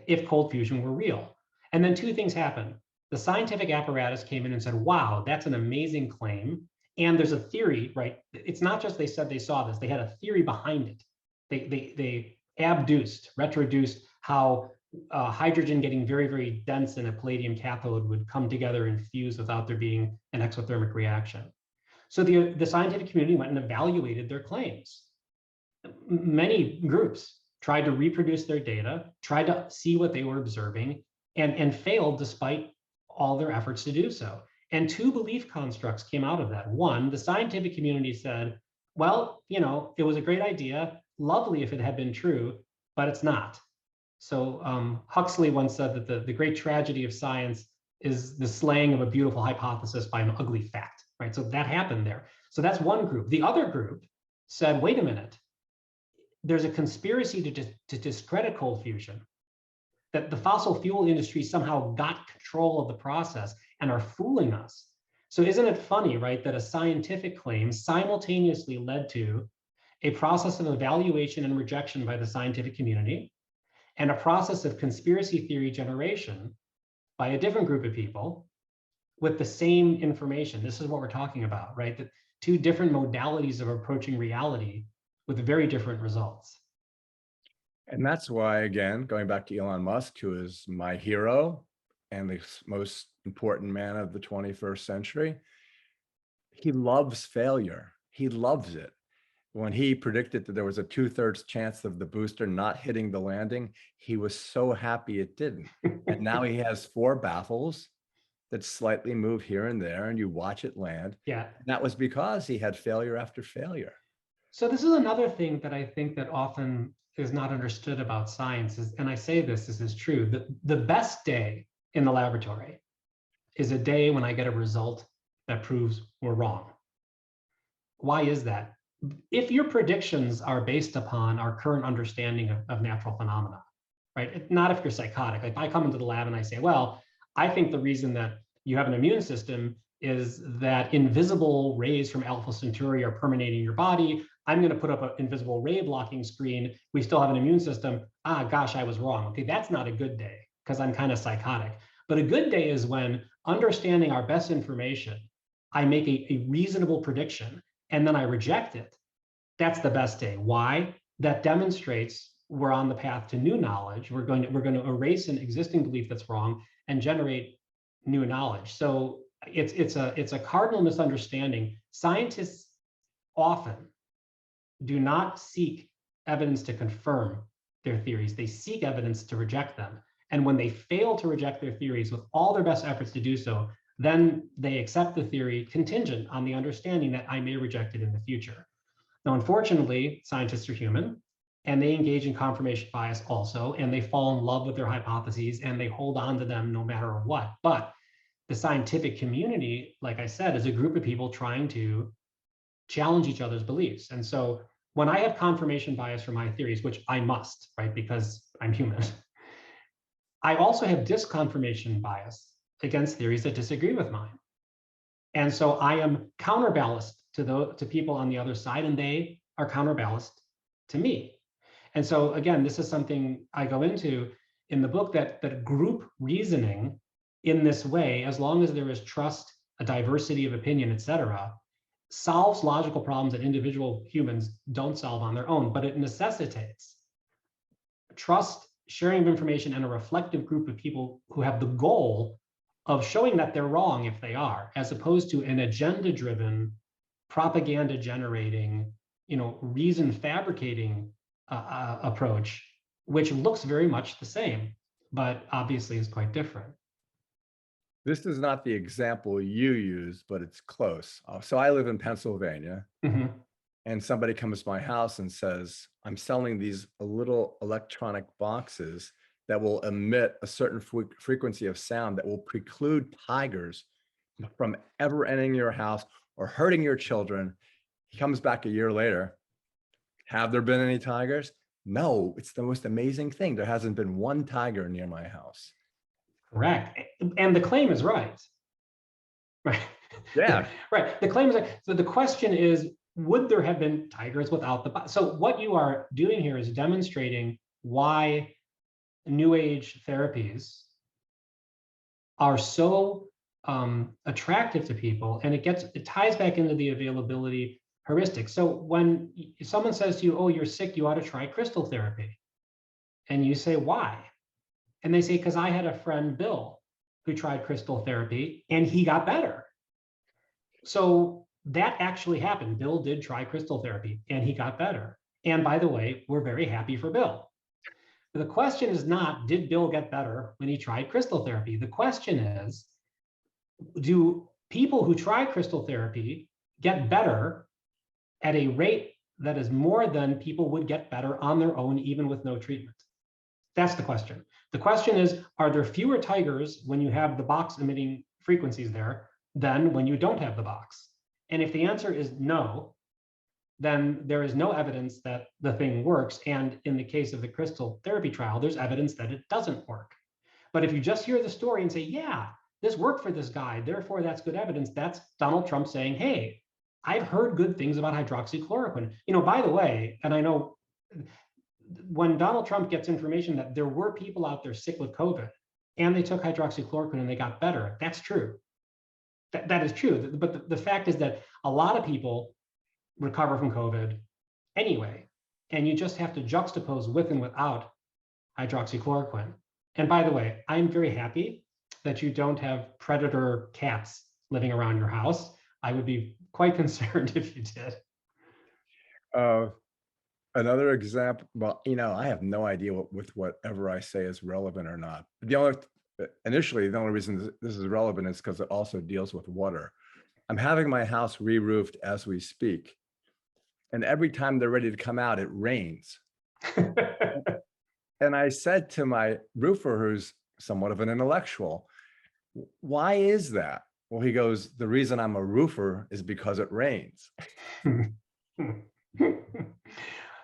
if cold fusion were real. And then two things happened. The scientific apparatus came in and said, wow, that's an amazing claim. And there's a theory, right? It's not just they said they saw this, they had a theory behind it. They retroduced how hydrogen getting very, very dense in a palladium cathode would come together and fuse without there being an exothermic reaction. So the scientific community went and evaluated their claims. Many groups tried to reproduce their data, tried to see what they were observing, and failed despite all their efforts to do so. And two belief constructs came out of that. One, the scientific community said, well, it was a great idea, lovely if it had been true, but it's not. So Huxley once said that the great tragedy of science is the slaying of a beautiful hypothesis by an ugly fact, right? So that happened there. So that's one group. The other group said, wait a minute, there's a conspiracy to discredit cold fusion, that the fossil fuel industry somehow got control of the process and are fooling us. So isn't it funny, right, that a scientific claim simultaneously led to a process of evaluation and rejection by the scientific community, and a process of conspiracy theory generation by a different group of people with the same information? This is what we're talking about, right? The two different modalities of approaching reality with very different results. And that's why, again, going back to Elon Musk, who is my hero and the most important man of the 21st century, he loves failure. He loves it. When he predicted that there was a 2/3 chance of the booster not hitting the landing, he was so happy it didn't. And now he has 4 baffles that slightly move here and there, and you watch it land. Yeah. And that was because he had failure after failure. So this is another thing that I think that often is not understood about science, and I say this is true, that the best day in the laboratory is a day when I get a result that proves we're wrong. Why is that? If your predictions are based upon our current understanding of natural phenomena, right? Not if you're psychotic. Like if I come into the lab and I say, well, I think the reason that you have an immune system is that invisible rays from Alpha Centauri are permeating your body. I'm going to put up an invisible ray blocking screen. We still have an immune system. Ah, gosh, I was wrong. Okay, that's not a good day because I'm kind of psychotic. But a good day is when, understanding our best information, I make a reasonable prediction and then I reject it. That's the best day. Why? That demonstrates we're on the path to new knowledge. We're going to erase an existing belief that's wrong and generate new knowledge. So it's a cardinal misunderstanding. Scientists often do not seek evidence to confirm their theories. They seek evidence to reject them. And when they fail to reject their theories with all their best efforts to do so, then they accept the theory contingent on the understanding that I may reject it in the future. Now, unfortunately, scientists are human, and they engage in confirmation bias also, and they fall in love with their hypotheses, and they hold on to them no matter what. But the scientific community, like I said, is a group of people trying to challenge each other's beliefs. And so when I have confirmation bias for my theories, which I must, right, because I'm human, I also have disconfirmation bias against theories that disagree with mine. And so I am counterbalanced to people on the other side, and they are counterbalanced to me. And so again, this is something I go into in the book, that group reasoning in this way, as long as there is trust, a diversity of opinion, et cetera, solves logical problems that individual humans don't solve on their own, but it necessitates trust, sharing of information, and a reflective group of people who have the goal of showing that they're wrong if they are, as opposed to an agenda-driven, propaganda-generating, reason fabricating approach, which looks very much the same, but obviously is quite different. This is not the example you use, but it's close. So I live in Pennsylvania, and somebody comes to my house and says, I'm selling these little electronic boxes that will emit a certain frequency of sound that will preclude tigers from ever entering your house or hurting your children. He comes back a year later. Have there been any tigers? No, it's the most amazing thing. There hasn't been one tiger near my house. Correct. And the claim is right. Right. Yeah. Right. The claim is right. So the question is, would there have been tigers without the box? So what you are doing here is demonstrating why New Age therapies are so attractive to people, and it ties back into the availability heuristic. So when someone says to you, oh, you're sick, you ought to try crystal therapy. And you say, why? And they say, because I had a friend, Bill, who tried crystal therapy and he got better. So that actually happened. Bill did try crystal therapy and he got better. And by the way, we're very happy for Bill. The question is not, did Bill get better when he tried crystal therapy? The question is, do people who try crystal therapy get better at a rate that is more than people would get better on their own, even with no treatment? That's the question. The question is, are there fewer tigers when you have the box emitting frequencies there than when you don't have the box? And if the answer is no, then there is no evidence that the thing works. And in the case of the crystal therapy trial, there's evidence that it doesn't work. But if you just hear the story and say, yeah, this worked for this guy, therefore that's good evidence, that's Donald Trump saying, hey, I've heard good things about hydroxychloroquine. By the way, and I know when Donald Trump gets information that there were people out there sick with COVID and they took hydroxychloroquine and they got better, that's true. That is true. But the fact is that a lot of people recover from COVID anyway, and you just have to juxtapose with and without hydroxychloroquine. And by the way, I'm very happy that you don't have predator cats living around your house. I would be quite concerned if you did. Another example, well, I have no idea with whatever I say is relevant or not. Initially, the only reason this is relevant is because it also deals with water. I'm having my house re-roofed as we speak. And every time they're ready to come out, it rains. And I said to my roofer, who's somewhat of an intellectual, why is that? Well, he goes, the reason I'm a roofer is because it rains.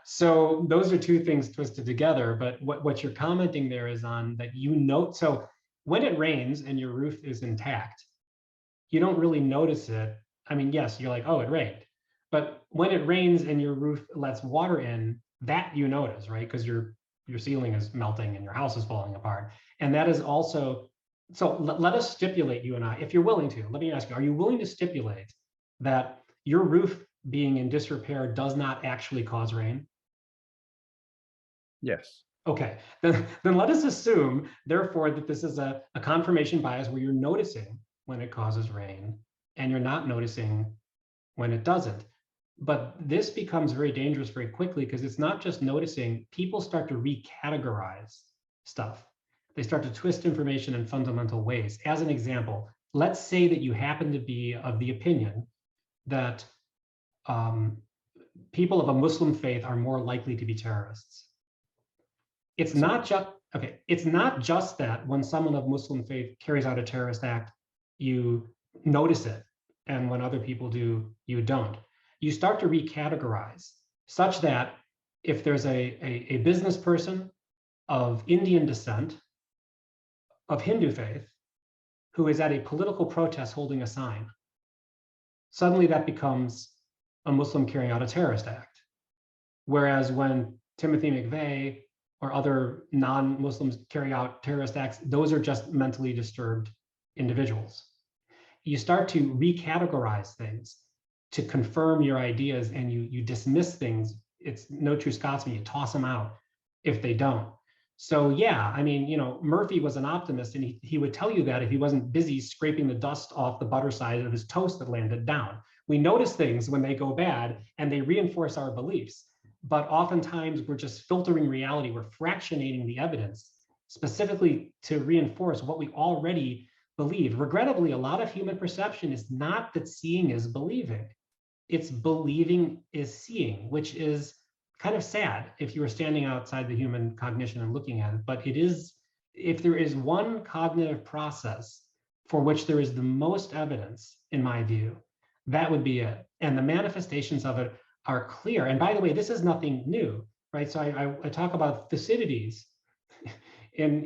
So those are two things twisted together, but what you're commenting there is on that so when it rains and your roof is intact, you don't really notice it. I mean, yes, you're like, oh, it rained. But when it rains and your roof lets water in, that you notice, right? Because your ceiling is melting and your house is falling apart. And that is also, so let us stipulate, you and I, if you're willing to, let me ask you, are you willing to stipulate that your roof being in disrepair does not actually cause rain? Yes. Okay, then let us assume, therefore, that this is a confirmation bias where you're noticing when it causes rain and you're not noticing when it doesn't. But this becomes very dangerous very quickly because it's not just noticing, people start to recategorize stuff. They start to twist information in fundamental ways. As an example, let's say that you happen to be of the opinion that people of a Muslim faith are more likely to be terrorists. It's not just that when someone of Muslim faith carries out a terrorist act, you notice it, and when other people do, you don't. You start to recategorize such that if there's a business person of Indian descent, of Hindu faith, who is at a political protest holding a sign, suddenly that becomes a Muslim carrying out a terrorist act. Whereas when Timothy McVeigh or other non-Muslims carry out terrorist acts, those are just mentally disturbed individuals. You start to recategorize things to confirm your ideas, and you dismiss things. It's no true Scotsman. You toss them out if they don't. So yeah, I mean, Murphy was an optimist, and he would tell you that if he wasn't busy scraping the dust off the butter side of his toast that landed down. We notice things when they go bad, and they reinforce our beliefs. But oftentimes we're just filtering reality. We're fractionating the evidence specifically to reinforce what we already believe. Regrettably, a lot of human perception is not that seeing is believing. It's believing is seeing, which is kind of sad if you were standing outside the human cognition and looking at it. But it is, if there is one cognitive process for which there is the most evidence, in my view, that would be it. And the manifestations of it are clear. And by the way, this is nothing new, right? So I talk about Thucydides in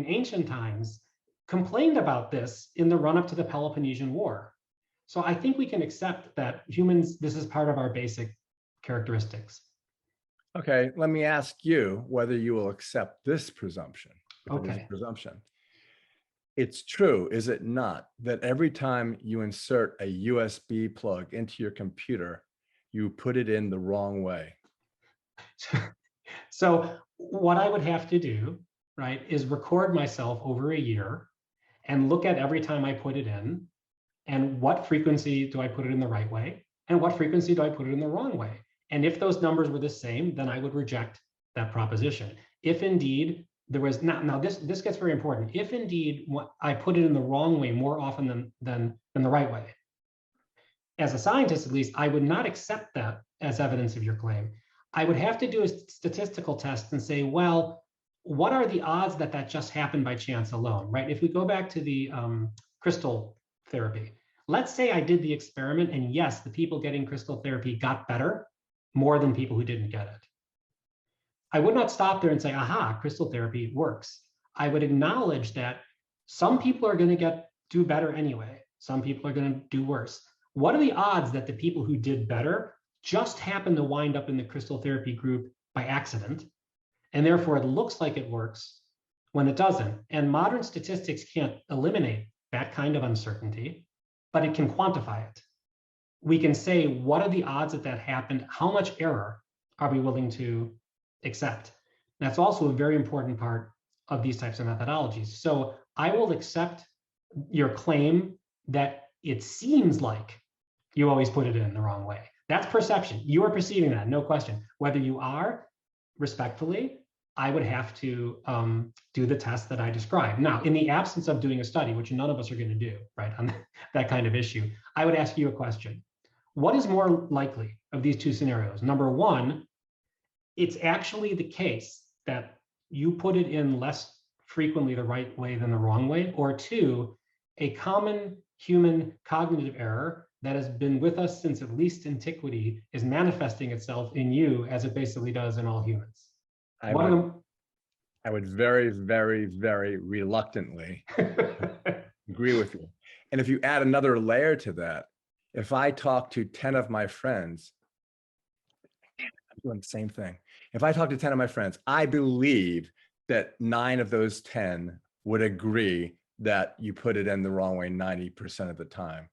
ancient times, complained about this in the run-up to the Peloponnesian War. So I think we can accept that humans, this is part of our basic characteristics. Okay, let me ask you whether you will accept this presumption. Okay. Presumption. It's true, is it not, that every time you insert a USB plug into your computer, you put it in the wrong way? So what I would have to do, right, is record myself over a year and look at every time I put it in, and what frequency do I put it in the right way, and what frequency do I put it in the wrong way. And if those numbers were the same, then I would reject that proposition. If indeed there was not, now this gets very important. If indeed I put it in the wrong way more often than the right way, as a scientist at least, I would not accept that as evidence of your claim. I would have to do a statistical test and say, well, what are the odds that that just happened by chance alone, right? If we go back to the crystal therapy, let's say I did the experiment, and yes, the people getting crystal therapy got better more than people who didn't get it. I would not stop there and say, aha, crystal therapy works. I would acknowledge that some people are going to do better anyway. Some people are going to do worse. What are the odds that the people who did better just happen to wind up in the crystal therapy group by accident, and therefore it looks like it works when it doesn't? And modern statistics can't eliminate that kind of uncertainty, but it can quantify it. We can say, what are the odds that happened? How much error are we willing to accept? That's also a very important part of these types of methodologies. So I will accept your claim that it seems like you always put it in the wrong way. That's perception. You are perceiving that, no question. Whether you are, respectfully, I would have to do the test that I described. Now, in the absence of doing a study, which none of us are going to do, right, on that kind of issue, I would ask you a question. What is more likely of these two scenarios? Number one, it's actually the case that you put it in less frequently the right way than the wrong way, or two, a common human cognitive error that has been with us since at least antiquity is manifesting itself in you as it basically does in all humans. I would very, very, very reluctantly agree with you. And if you add another layer to that, if I talk to 10 of my friends, I'm doing the same thing. If I talk to 10 of my friends, I believe that 9 of those 10 would agree that you put it in the wrong way 90% of the time.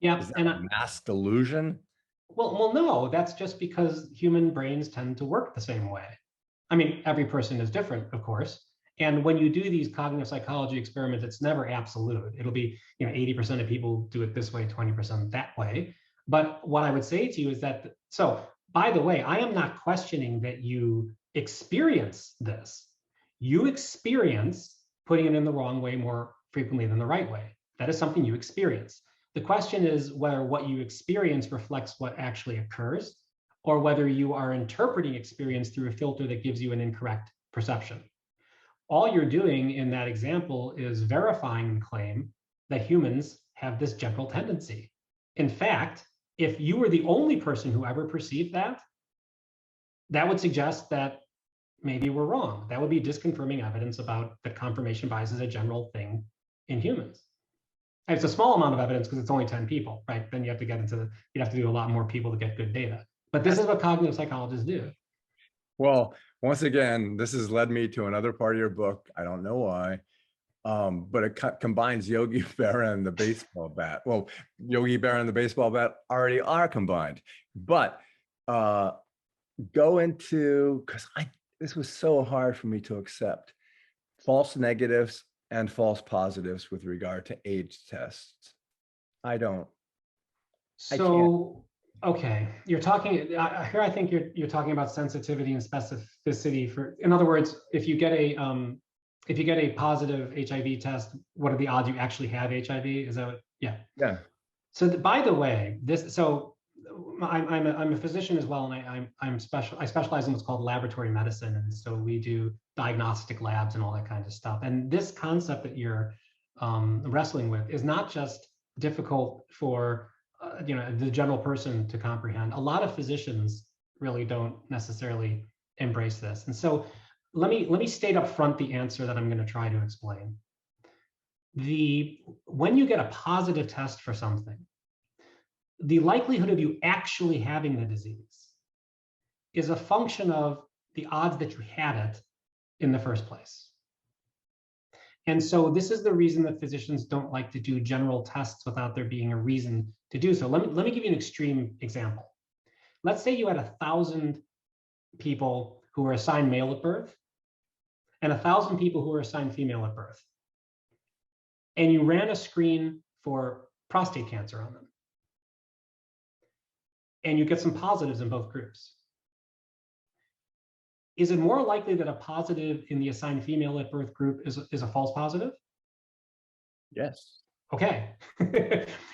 Yeah, is that a mass delusion? Well, no, that's just because human brains tend to work the same way. I mean, every person is different, of course. And when you do these cognitive psychology experiments, it's never absolute. It'll be, 80% of people do it this way, 20% that way. But what I would say to you is that, so by the way, I am not questioning that you experience this. You experience putting it in the wrong way more frequently than the right way. That is something you experience. The question is whether what you experience reflects what actually occurs, or whether you are interpreting experience through a filter that gives you an incorrect perception. All you're doing in that example is verifying the claim that humans have this general tendency. In fact, if you were the only person who ever perceived that, that would suggest that maybe we're wrong. That would be disconfirming evidence about that confirmation bias is a general thing in humans. And it's a small amount of evidence because it's only 10 people, right? Then you have to get into you'd have to do a lot more people to get good data. But this is what cognitive psychologists do. Well, once again, this has led me to another part of your book. I don't know why. but it combines Yogi Berra and the baseball bat. Well, Yogi Berra and the baseball bat already are combined, but go into, because this was so hard for me to accept, false negatives and false positives with regard to age tests. I can't. So, okay, you're talking here. I think you're talking about sensitivity and specificity for. In other words, if you get a positive HIV test, what are the odds you actually have HIV? Is that what? Yeah. Yeah. So by the way, I'm a physician as well, and I specialize in what's called laboratory medicine, and so we do diagnostic labs and all that kind of stuff. And this concept that you're wrestling with is not just difficult for the general person to comprehend. A lot of physicians really don't necessarily embrace this, and so let me state up front the answer that I'm going to try to explain. When you get a positive test for something, the likelihood of you actually having the disease is a function of the odds that you had it in the first place. And so this is the reason that physicians don't like to do general tests without there being a reason to do so. Let me give you an extreme example. Let's say you had 1,000 people who were assigned male at birth and 1,000 people who were assigned female at birth. And you ran a screen for prostate cancer on them. And you get some positives in both groups. Is it more likely that a positive in the assigned female at birth group is a false positive? Yes. Okay.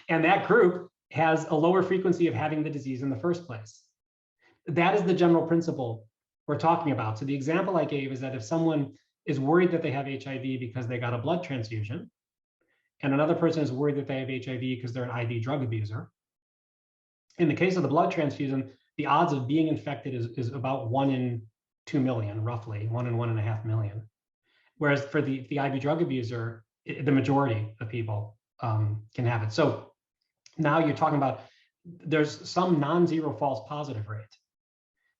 And that group has a lower frequency of having the disease in the first place. That is the general principle we're talking about. So the example I gave is that if someone is worried that they have HIV because they got a blood transfusion, and another person is worried that they have HIV because they're an IV drug abuser, in the case of the blood transfusion, the odds of being infected is about 1 in 2 million, roughly 1 in 1.5 million. Whereas for the IV drug abuser, the majority of people can have it. So now you're talking about there's some non-zero false positive rate.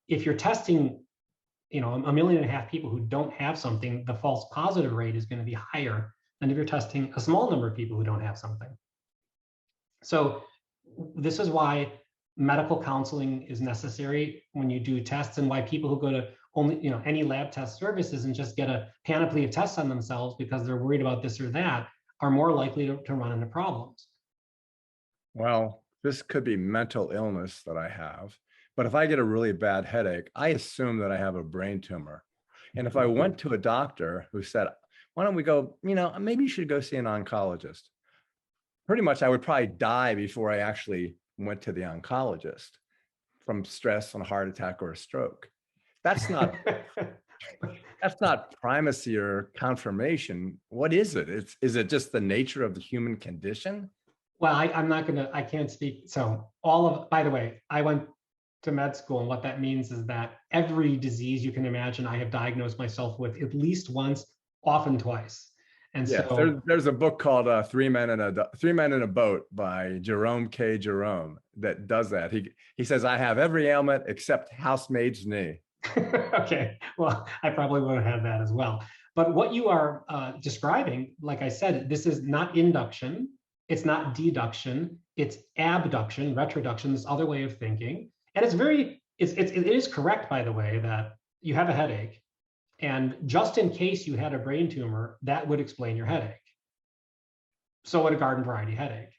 If you're testing, 1.5 million people who don't have something, the false positive rate is going to be higher than if you're testing a small number of people who don't have something. So this is why medical counseling is necessary when you do tests, and why people who go to only any lab test services and just get a panoply of tests on themselves because they're worried about this or that are more likely to run into problems. Well, this could be mental illness that I have, but if I get a really bad headache, I assume that I have a brain tumor. And if I went to a doctor who said, why don't we go, maybe you should go see an oncologist, pretty much I would probably die before I actually went to the oncologist from stress on a heart attack or a stroke. That's not primacy or confirmation. What is it? Is it just the nature of the human condition? Well, I can't speak. So by the way, I went to med school, and what that means is that every disease you can imagine, I have diagnosed myself with at least once, often twice. And yeah, so there's a book called Three Men in a Boat by Jerome K. Jerome that does that. He says, I have every ailment except housemaid's knee. Okay, well, I probably would have had that as well. But what you are describing, like I said, this is not induction, it's not deduction, it's abduction, retroduction, this other way of thinking. And it is correct, by the way, that you have a headache. And just in case you had a brain tumor, that would explain your headache. So would a garden variety headache.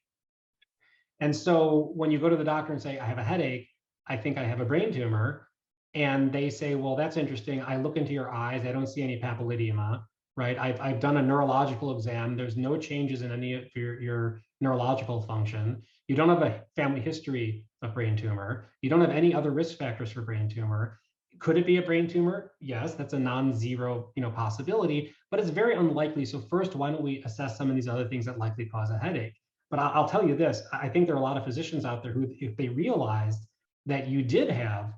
And so when you go to the doctor and say, I have a headache, I think I have a brain tumor, and they say, well, that's interesting. I look into your eyes, I don't see any papilledema, right? I've done a neurological exam. There's no changes in any of your neurological function. You don't have a family history of brain tumor. You don't have any other risk factors for brain tumor. Could it be a brain tumor? Yes, that's a non-zero possibility, but it's very unlikely. So first, why don't we assess some of these other things that likely cause a headache? But I'll tell you this, I think there are a lot of physicians out there who, if they realized that you did have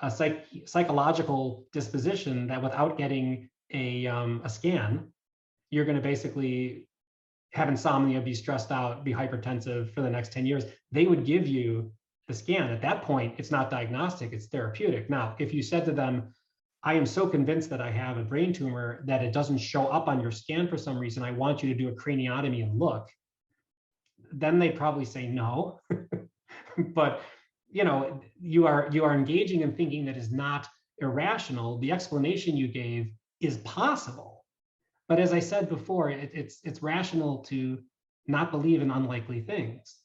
a psychological disposition that without getting a scan, you're going to basically have insomnia, be stressed out, be hypertensive for the next 10 years, they would give you the scan. At that point, it's not diagnostic, it's therapeutic. Now, if you said to them, I am so convinced that I have a brain tumor that it doesn't show up on your scan for some reason. I want you to do a craniotomy and look. Then they probably say no. But you are engaging in thinking that is not irrational. The explanation you gave is possible. But as I said before, it's rational to not believe in unlikely things.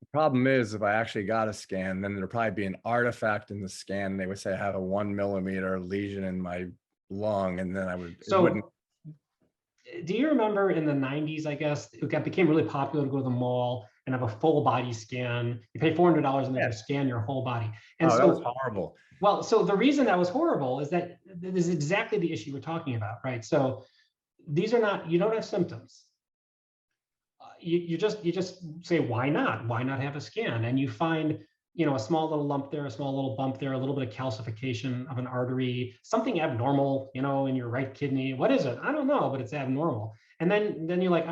The problem is, if I actually got a scan, then there'd probably be an artifact in the scan. They would say I have a 1 millimeter lesion in my lung, and then So, do you remember in the 90s, I guess, it became really popular to go to the mall and have a full body scan? You pay $400 and they just scan your whole body. And that was horrible. Well, so the reason that was horrible is that this is exactly the issue we're talking about, right? So these are not, you don't have symptoms. You just say, why not? Why not have a scan? And you find, a small little lump there, a small little bump there, a little bit of calcification of an artery, something abnormal, in your right kidney. What is it? I don't know, but it's abnormal. And then you're like,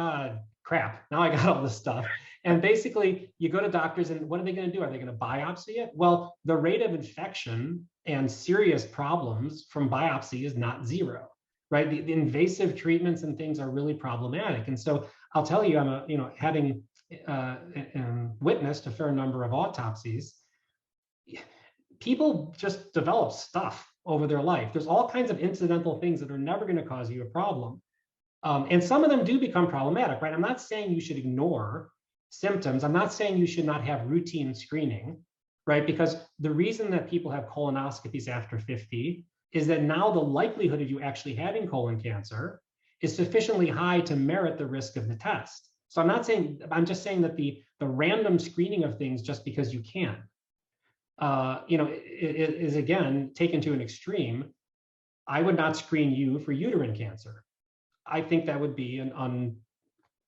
crap, now I got all this stuff. And basically you go to doctors and what are they going to do? Are they going to biopsy it? Well, the rate of infection and serious problems from biopsy is not zero, right? The invasive treatments and things are really problematic. And so I'll tell you, I'm having witnessed a fair number of autopsies. People just develop stuff over their life. There's all kinds of incidental things that are never going to cause you a problem. And some of them do become problematic, right? I'm not saying you should ignore symptoms. I'm not saying you should not have routine screening, right? Because the reason that people have colonoscopies after 50 is that now the likelihood of you actually having colon cancer is sufficiently high to merit the risk of the test. So I'm just saying that the random screening of things just because you can, is again taken to an extreme. I would not screen you for uterine cancer. I think that would be an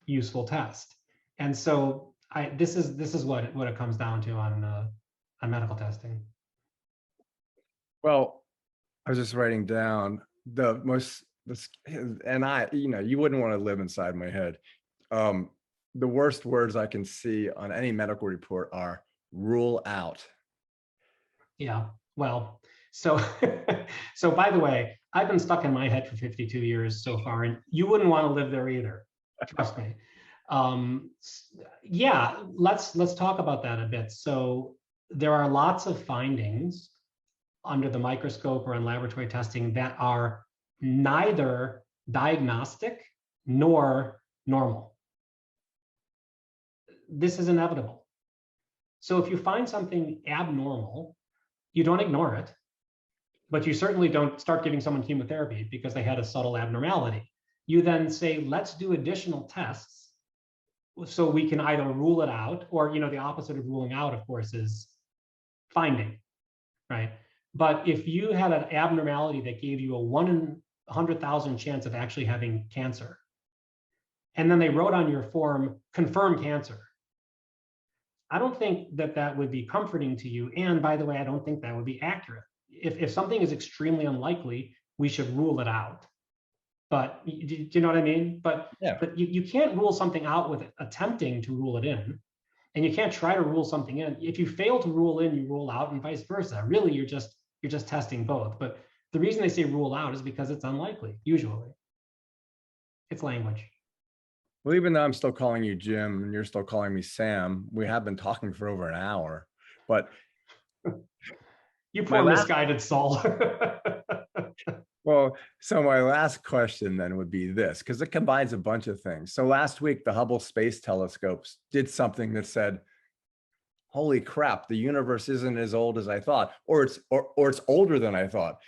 unuseful test. And so this is what it comes down to on medical testing. Well, I was just writing down and you wouldn't want to live inside my head. The worst words I can see on any medical report are rule out. Yeah, well, so by the way, I've been stuck in my head for 52 years so far, and you wouldn't want to live there either. Trust me. Yeah, let's talk about that a bit. So there are lots of findings under the microscope or in laboratory testing that are neither diagnostic nor normal. This is inevitable. So if you find something abnormal, you don't ignore it, but you certainly don't start giving someone chemotherapy because they had a subtle abnormality. You then say, let's do additional tests so we can either rule it out, or the opposite of ruling out, of course, is finding, right? But if you had an abnormality that gave you a 1 in 100,000 chance of actually having cancer, and then they wrote on your form, confirm cancer, I don't think that would be comforting to you. And by the way, I don't think that would be accurate. If something is extremely unlikely, we should rule it out. But do you know what I mean? But you can't rule something out with attempting to rule it in, and you can't try to rule something in. If you fail to rule in, you rule out, and vice versa. Really, you're just testing both. But the reason they say rule out is because it's unlikely. Usually, it's language. Well, even though I'm still calling you Jim and you're still calling me Sam, we have been talking for over an hour. But you poor misguided soul. Well, so my last question then would be this, because it combines a bunch of things. So last week, the Hubble Space Telescopes did something that said, holy crap, the universe isn't as old as I thought, or it's older than I thought.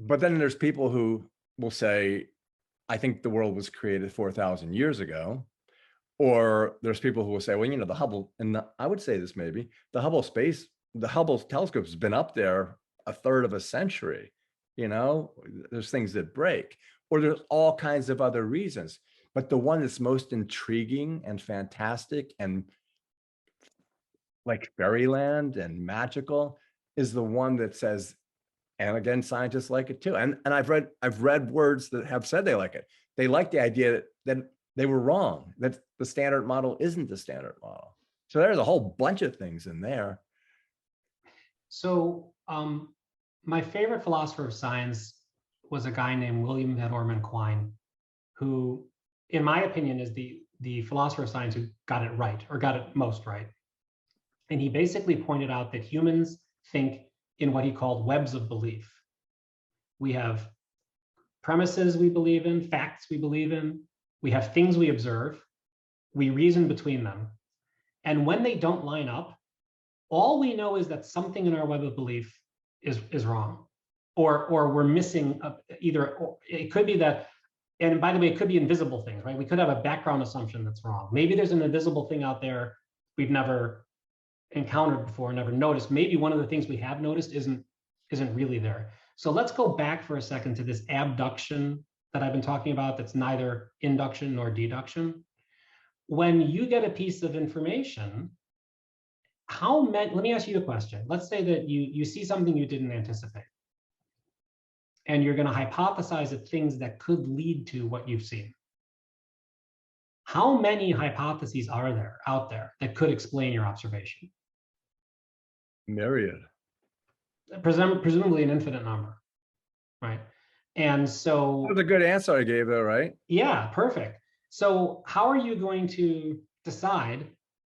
But then there's people who will say, I think the world was created 4,000 years ago. Or there's people who will say, well, the Hubble, and I would say this maybe, the Hubble telescope has been up there a third of a century. There's things that break, or there's all kinds of other reasons. But the one that's most intriguing and fantastic and like fairyland and magical is the one that says, and again, scientists like it too. And I've read words that have said they like it. They like the idea that they were wrong, that the standard model isn't the standard model. So there's a whole bunch of things in there. So my favorite philosopher of science was a guy named William Van Orman Quine, who, in my opinion, is the philosopher of science who got it right, or got it most right. And he basically pointed out that humans think in what he called webs of belief. We have premises we believe in, facts we believe in, we have things we observe, we reason between them. And when they don't line up, all we know is that something in our web of belief is wrong, or we're missing it could be that, and by the way, it could be invisible things, right? We could have a background assumption that's wrong. Maybe there's an invisible thing out there we've never encountered before, never noticed. Maybe one of the things we have noticed isn't really there. So let's go back for a second to this abduction that I've been talking about, that's neither induction nor deduction. When you get a piece of information, let me ask you a question. Let's say that you see something you didn't anticipate, and you're going to hypothesize at things that could lead to what you've seen. How many hypotheses are there out there that could explain your observation? Myriad. Presumably an infinite number, right? And so that was a good answer I gave there, right? Yeah, perfect. So how are you going to decide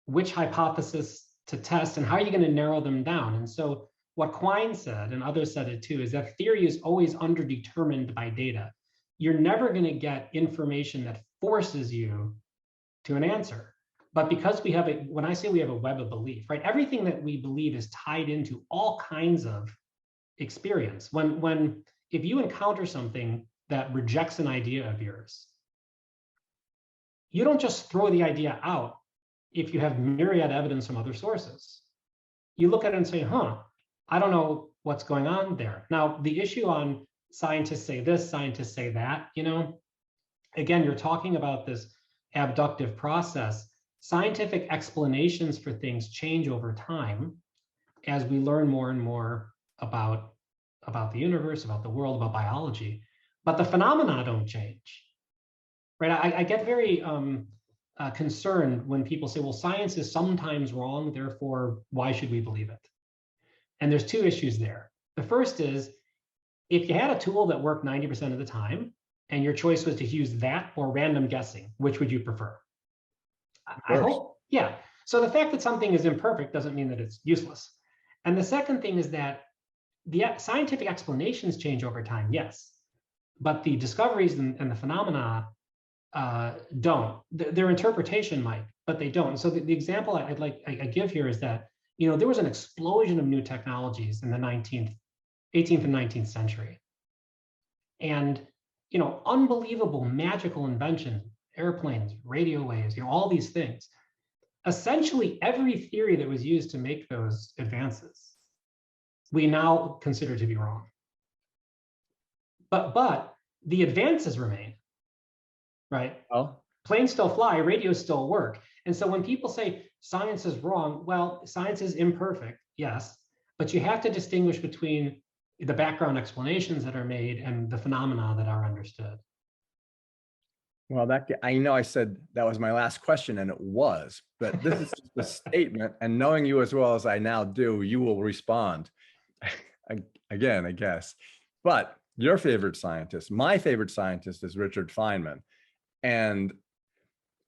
which hypothesis to test, and how are you going to narrow them down? And so what Quine said, and others said it too, is that theory is always underdetermined by data. You're never going to get information that forces you to an answer. But because we have when I say we have a web of belief, right? Everything that we believe is tied into all kinds of experience. If you encounter something that rejects an idea of yours, you don't just throw the idea out if you have myriad evidence from other sources. You look at it and say, I don't know what's going on there. Now, the issue on scientists say this, scientists say that, again, you're talking about this abductive process. Scientific explanations for things change over time as we learn more and more about the universe, about the world, about biology, but the phenomena don't change, right? I get very concerned when people say, well, science is sometimes wrong, therefore, why should we believe it? And there's two issues there. The first is, if you had a tool that worked 90% of the time, and your choice was to use that or random guessing, which would you prefer? I hope, yeah. So the fact that something is imperfect doesn't mean that it's useless. And the second thing is that the scientific explanations change over time, yes, but the discoveries and the phenomena don't. Their interpretation might, but they don't. So the example I give here is that there was an explosion of new technologies in the 18th and 19th century, and unbelievable magical inventions, airplanes, radio waves, all these things. Essentially, every theory that was used to make those advances, we now consider to be wrong. But the advances remain, right? Oh. Planes still fly, radios still work. And so when people say science is wrong, well, science is imperfect, yes, but you have to distinguish between the background explanations that are made and the phenomena that are understood. Well, I said that was my last question, and it was, but this is just a statement, and knowing you as well as I now do, you will respond again, I guess. But your favorite scientist, my favorite scientist, is Richard Feynman. And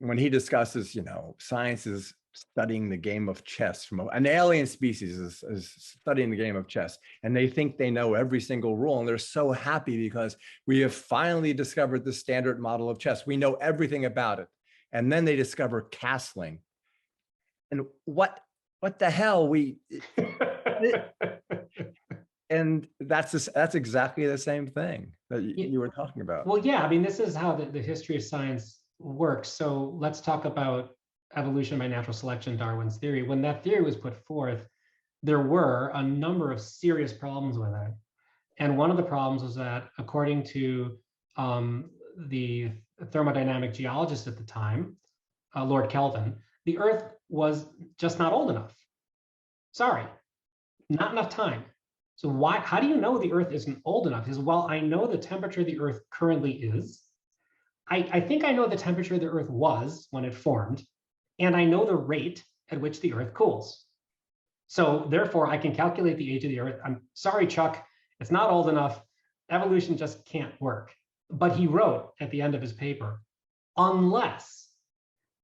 when he discusses, science is studying the game of chess, from an alien species is studying the game of chess, and they think they know every single rule, and they're so happy because we have finally discovered the standard model of chess. We know everything about it. And then they discover castling. And what the hell and that's exactly the same thing that you were talking about. Well, yeah, this is how the history of science works. So let's talk about evolution by natural selection, Darwin's theory. When that theory was put forth, there were a number of serious problems with it. And one of the problems was that, according to the thermodynamic geologist at the time, Lord Kelvin, the Earth was just not old enough. Sorry, not enough time. So how do you know the Earth isn't old enough? He says, well, I know the temperature of the Earth currently is. I think I know the temperature the Earth was when it formed, and I know the rate at which the Earth cools. So therefore, I can calculate the age of the Earth. I'm sorry, Chuck, It's not old enough. Evolution just can't work. But he wrote at the end of his paper, unless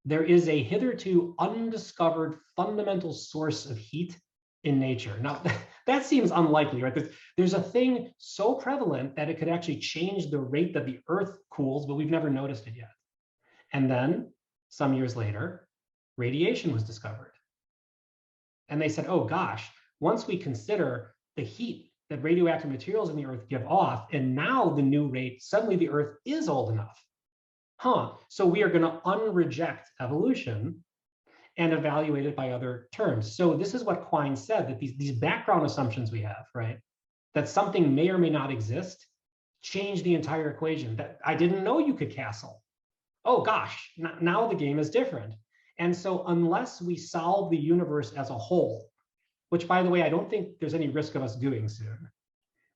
there is a hitherto undiscovered fundamental source of heat in nature. Now, that seems unlikely, right? There's a thing so prevalent that it could actually change the rate that the Earth cools, but we've never noticed it yet. And then some years later, radiation was discovered. And they said, oh gosh, once we consider the heat that radioactive materials in the Earth give off, and now the new rate, suddenly the Earth is old enough. So we are going to unreject evolution and evaluate it by other terms. So this is what Quine said, that these background assumptions we have, right? That something may or may not exist, change the entire equation. That I didn't know you could castle. Oh gosh, now the game is different. And so unless we solve the universe as a whole, which by the way, I don't think there's any risk of us doing soon,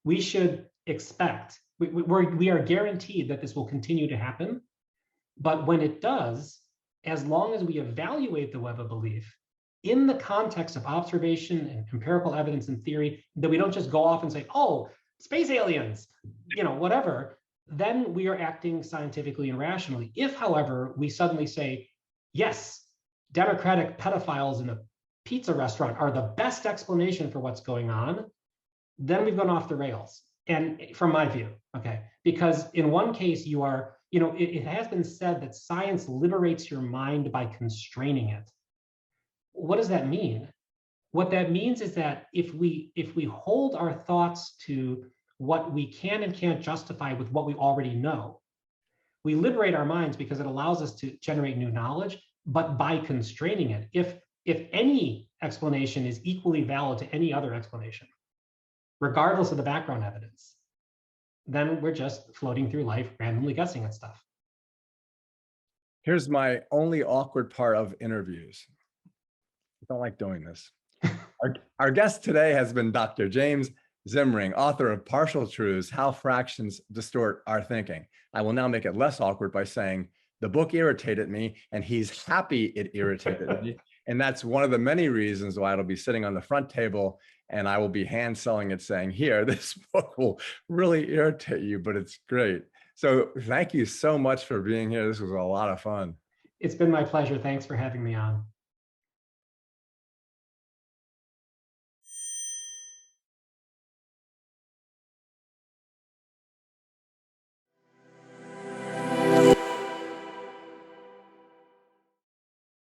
we should expect, we are guaranteed that this will continue to happen. But when it does, as long as we evaluate the web of belief in the context of observation and empirical evidence and theory, that we don't just go off and say, oh, space aliens, whatever, then we are acting scientifically and rationally. If, however, we suddenly say, yes, democratic pedophiles in a pizza restaurant are the best explanation for what's going on, then we've gone off the rails. And from my view, okay, because in one case you are, it has been said that science liberates your mind by constraining it. What does that mean? What that means is that if we hold our thoughts to what we can and can't justify with what we already know, we liberate our minds because it allows us to generate new knowledge, but by constraining it, if any explanation is equally valid to any other explanation, regardless of the background evidence, then we're just floating through life randomly guessing at stuff. Here's my only awkward part of interviews. I don't like doing this. Our guest today has been Dr. James Zimring, author of Partial Truths, How Fractions Distort Our Thinking. I will now make it less awkward by saying the book irritated me and he's happy it irritated me. And that's one of the many reasons why it'll be sitting on the front table and I will be hand selling it saying, here, this book will really irritate you, but it's great. So thank you so much for being here. This was a lot of fun. It's been my pleasure. Thanks for having me on.